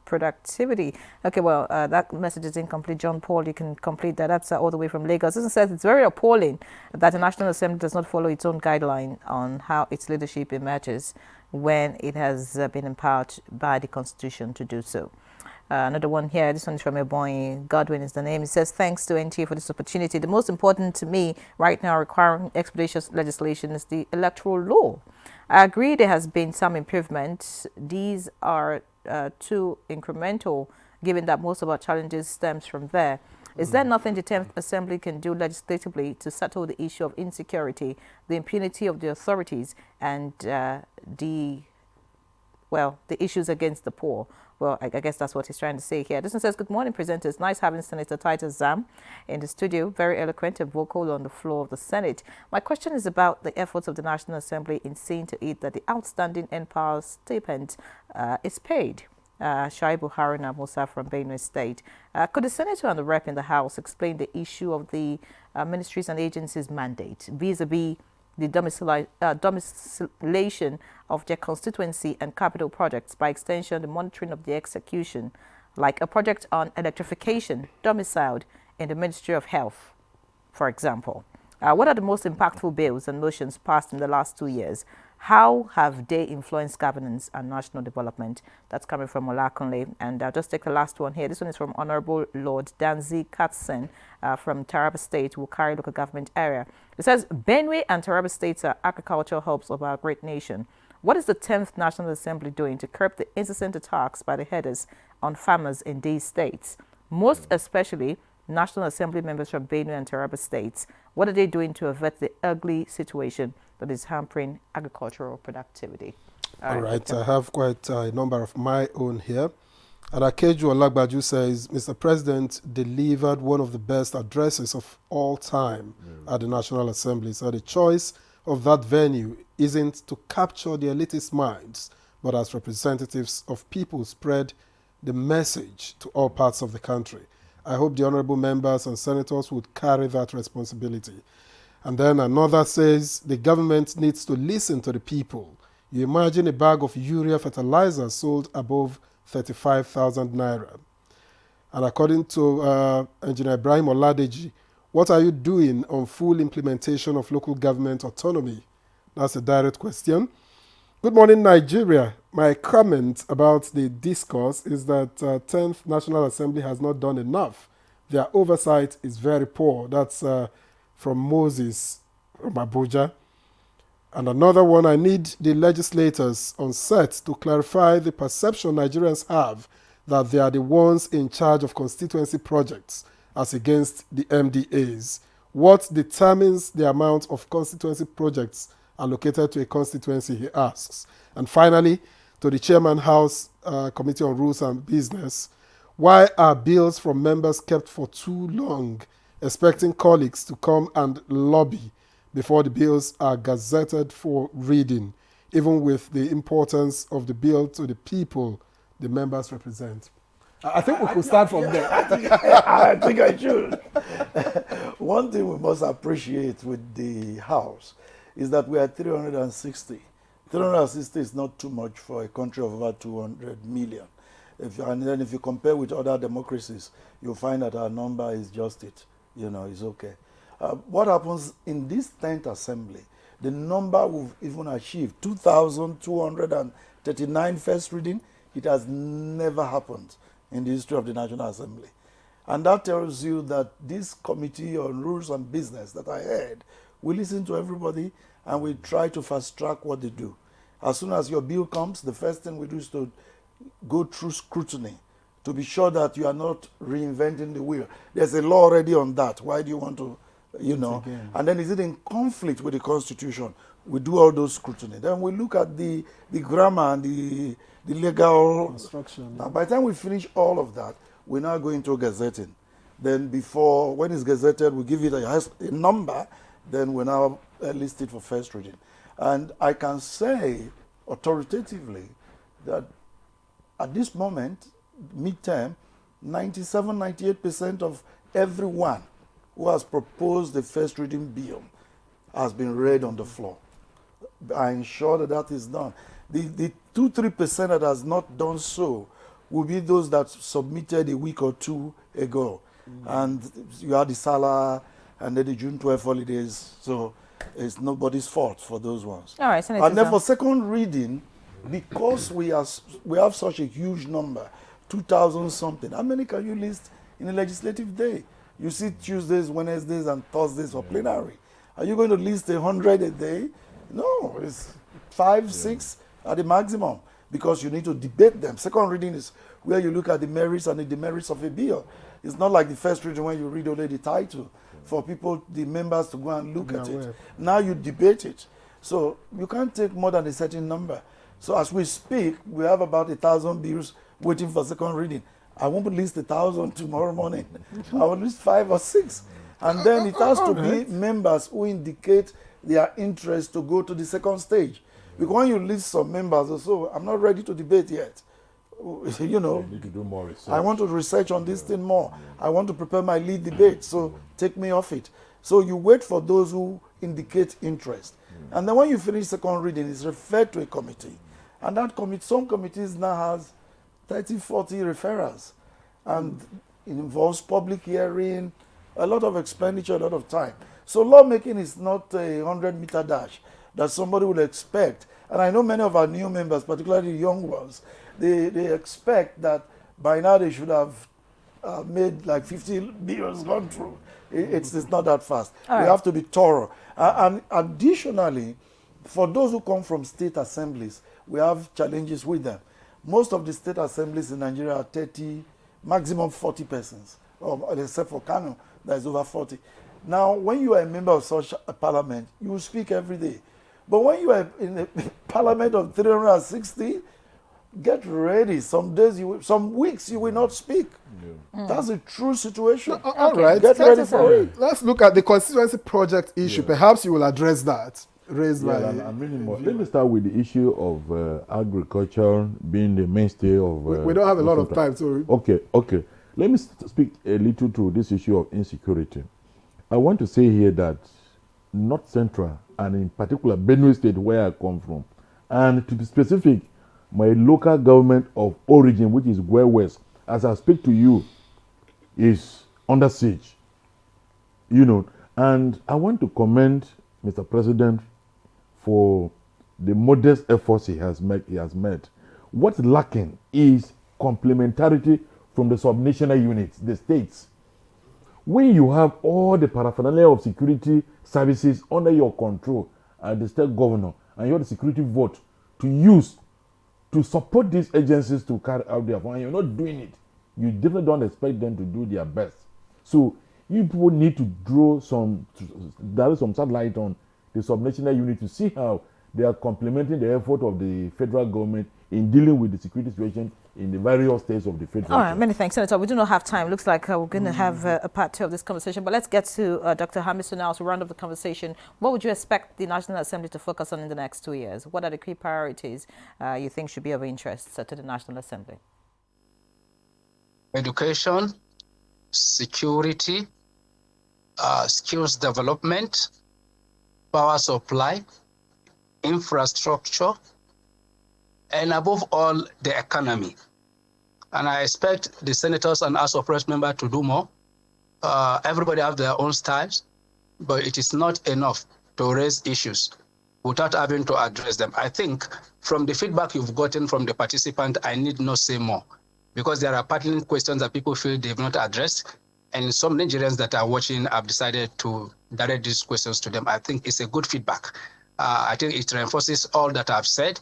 productivity. Okay, well, that message is incomplete. John Paul, you can complete that. That's all the way from Lagos. This says it's very appalling that the National Assembly does not follow its own guideline on how its leadership emerges when it has been empowered by the Constitution to do so. Another one here, this one is from a boy, Godwin is the name. It says, thanks to NTA for this opportunity. The most important to me right now requiring expeditious legislation is the electoral law. I agree there has been some improvement. These are too incremental, given that most of our challenges stems from there. Is there nothing the 10th Assembly can do legislatively to settle the issue of insecurity, the impunity of the authorities, and the issues against the poor? Well, I guess that's what he's trying to say here. This one says, good morning, presenters. Nice having Senator Titus Zam in the studio. Very eloquent and vocal on the floor of the Senate. My question is about the efforts of the National Assembly in seeing to it that the outstanding NPower stipend is paid. Shaibu Haruna Musa from Benue State. Could the Senator and the Rep in the House explain the issue of the ministries and agencies' mandate vis-a-vis the domiciliation of their constituency and capital projects, by extension the monitoring of the execution, like a project on electrification domiciled in the Ministry of Health, for example? What are the most impactful bills and motions passed in the last 2 years? How have they influenced governance and national development? That's coming from Olakunle. And I'll just take the last one here. This one is from Honorable Lord Danzi Katsen from Taraba State, Wukari local government area. It says, Benue and Taraba states are agricultural hubs of our great nation. What is the 10th National Assembly doing to curb the incessant attacks by the headers on farmers in these states? Most especially National Assembly members from Benue and Taraba states. What are they doing to avert the ugly situation that is hampering agricultural productivity. All right, Victor. I have quite a number of my own here. And Akeju Olagbaju says, Mr. President delivered one of the best addresses of all time at the National Assembly. So the choice of that venue isn't to capture the elitist minds, but as representatives of people spread the message to all parts of the country. I hope the honorable members and senators would carry that responsibility. And then another says, the government needs to listen to the people. You imagine a bag of urea fertilizer sold above 35,000 naira. And according to Engineer Ibrahim Oladeji, what are you doing on full implementation of local government autonomy? That's a direct question. Good morning, Nigeria. My comment about the discourse is that 10th National Assembly has not done enough. Their oversight is very poor. That's from Moses from Abuja. And another one, I need the legislators on set to clarify the perception Nigerians have that they are the ones in charge of constituency projects as against the MDAs. What determines the amount of constituency projects allocated to a constituency, he asks. And finally, to the Chairman House Committee on Rules and Business, why are bills from members kept for too long, expecting colleagues to come and lobby before the bills are gazetted for reading, even with the importance of the bill to the people the members represent? I think we could start from there. I think I should. One thing we must appreciate with the House is that we are 360. 360 is not too much for a country of about 200 million. And then if you compare with other democracies, you'll find that our number is just it. You know, it's okay. What happens in this 10th Assembly, the number we've even achieved, 2,239 first reading, it has never happened in the history of the National Assembly. And that tells you that this Committee on Rules and Business that I heard, we listen to everybody and we try to fast track what they do. As soon as your bill comes, the first thing we do is to go through scrutiny to be sure that you are not reinventing the wheel. There's a law already on that. Why do you want to, you know? And then is it in conflict with the Constitution? We do all those scrutiny. Then we look at the grammar and the legal construction. Now, by the time we finish all of that, we now go into gazetting. Then before, when it's gazetted, we give it a number, then we now list it for first reading. And I can say authoritatively that at this moment, midterm, 97-98% of everyone who has proposed the first reading bill has been read on the floor. I ensure that that is done. The 2-3% that has not done so will be those that submitted a week or two ago. And you had the Salah and then the June 12 holidays, so it's nobody's fault for those ones. All right, Senator. And then for second reading, because we have such a huge number, 2,000 something, how many can you list in a legislative day? You see Tuesdays, Wednesdays, and Thursdays for plenary. Are you going to list 100 a day? No, it's 5, 6 at the maximum, because you need to debate them. Second reading is where you look at the merits and the demerits of a bill. It's not like the first reading when you read only the title for people, the members, to go and look at it. Now you debate it. So you can't take more than a certain number. So as we speak, we have about 1,000 bills waiting for second reading. I won't list 1,000 tomorrow morning. I will list 5 or 6. And then it has to be members who indicate their interest to go to the second stage. Because when you list some members or so, I'm not ready to debate yet. You know, you need to do more research. I want to research on this thing more. I want to prepare my lead debate, so take me off it. So you wait for those who indicate interest. And then when you finish second reading, it's referred to a committee. And that committee, some committees now has 30, 40 referrals. And it involves public hearing, a lot of expenditure, a lot of time. So lawmaking is not a 100-meter dash that somebody would expect. And I know many of our new members, particularly the young ones, they expect that by now they should have made like 50 bills gone through. It's not that fast. All We right. have to be thorough. And additionally, for those who come from state assemblies, we have challenges with them. Most of the state assemblies in Nigeria are 30, maximum 40 persons, except for Kano, that is over 40. Now, when you are a member of such a parliament, you will speak every day. But when you are in a parliament of 360, get ready. Some days, some weeks, you will not speak. That's a true situation. No, all right. Get ready for it. Let's look at the constituency project issue. Perhaps you will address that. Raised by. Let me start with the issue of agriculture being the mainstay of. We don't have a lot of time, so. Okay. Let me speak a little to this issue of insecurity. I want to say here that North Central, and in particular Benue State, where I come from, and to be specific, my local government of origin, which is Gwe West, as I speak to you, is under siege. And I want to commend Mr. President for the modest efforts he has made. What's lacking is complementarity from the subnational units, the states. When you have all the paraphernalia of security services under your control as the state governor, and you have the security vote to use to support these agencies to carry out their work, and you're not doing it, you definitely don't expect them to do their best. So you people need to draw direct some satellite on the subnational unit to see how they are complementing the effort of the federal government in dealing with the security situation in the various states of the federal. All right, many thanks, Senator. We do not have time. Looks like we're going to have a part 2 of this conversation, but let's get to Dr. Hamisu now to round up the conversation. What would you expect the National Assembly to focus on in the next 2 years? What are the key priorities you think should be of interest to the National Assembly? Education, security, skills development, power supply, infrastructure, and above all, the economy. And I expect the senators and House of Reps members to do more. Everybody have their own styles, but it is not enough to raise issues without having to address them. I think from the feedback you've gotten from the participant, I need not say more, because there are pertinent questions that people feel they've not addressed, and some Nigerians that are watching have decided to direct these questions to them. I think it's a good feedback. I think it reinforces all that I've said.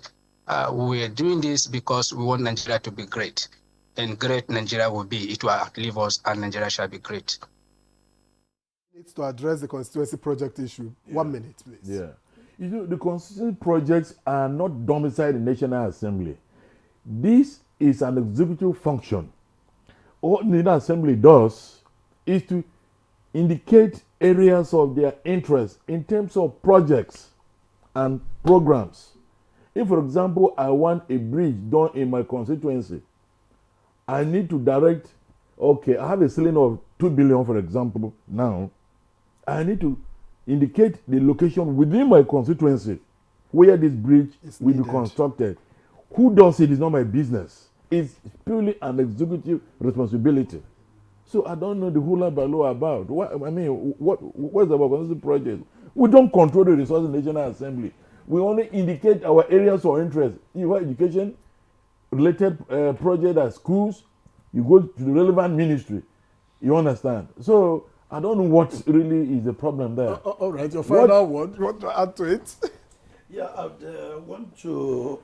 We are doing this because we want Nigeria to be great, and great Nigeria will be. It will outlive us, and Nigeria shall be great. Needs to address the constituency project issue. 1 minute, please. Yeah. The constituency projects are not domiciled in the National Assembly. This is an executive function. All the National Assembly does is to indicate areas of their interest in terms of projects and programs. If, for example, I want a bridge done in my constituency, I need to direct, okay, I have a ceiling of 2 billion, for example, now. I need to indicate the location within my constituency where this bridge will be constructed. Who does it is not my business. It's purely an executive responsibility. So I don't know the hula baloo about. What's about constituency project? We don't control the resources in the National Assembly. We only indicate our areas of interest. You have education related project at schools, you go to the relevant ministry. You understand? So I don't know what really is the problem there. All right, your final word. You want to add to it? Yeah, I want to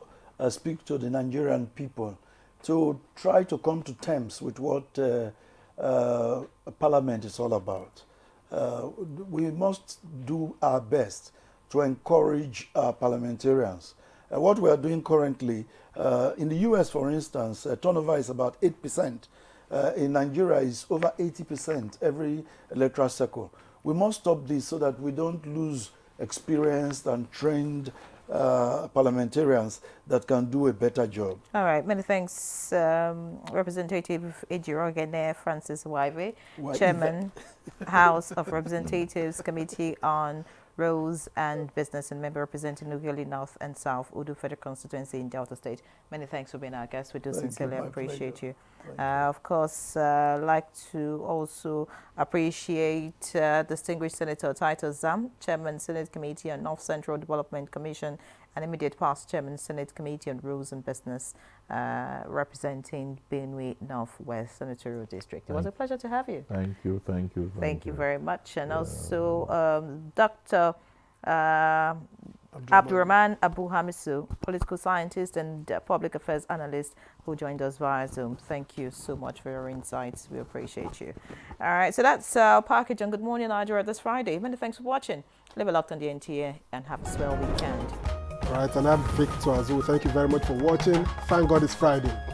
speak to the Nigerian people to try to come to terms with what Parliament is all about. We must do our best to encourage our parliamentarians. What we are doing currently, in the US, for instance, turnover is about 8%. In Nigeria, it's over 80% every electoral cycle. We must stop this so that we don't lose experienced and trained parliamentarians that can do a better job. All right, many thanks, Representative Ejirogene Francis Waive, Chairman, House of Representatives Committee on Roads and Business, and member representing Nugeli North and South Udu Federal Constituency in Delta State. Many thanks for being our guest. We do sincerely appreciate you. Of course, like to also appreciate distinguished Senator Titus Zam, Chairman, Senate Committee on North Central Development Commission, and immediate past Chairman, Senate Committee on Rules and Business, representing Benue Northwest Senatorial District. It was a pleasure to have you. Thank you. Thank you very much. And also, Dr. Abdurrahman Abu Hamisu, political scientist and public affairs analyst who joined us via Zoom. Thank you so much for your insights. We appreciate you. All right, so that's our package on Good Morning Nigeria this Friday. Many thanks for watching. Leave a locked on the NTA and have a swell weekend. All right, and I'm Victor Azu. Thank you very much for watching. Thank God it's Friday.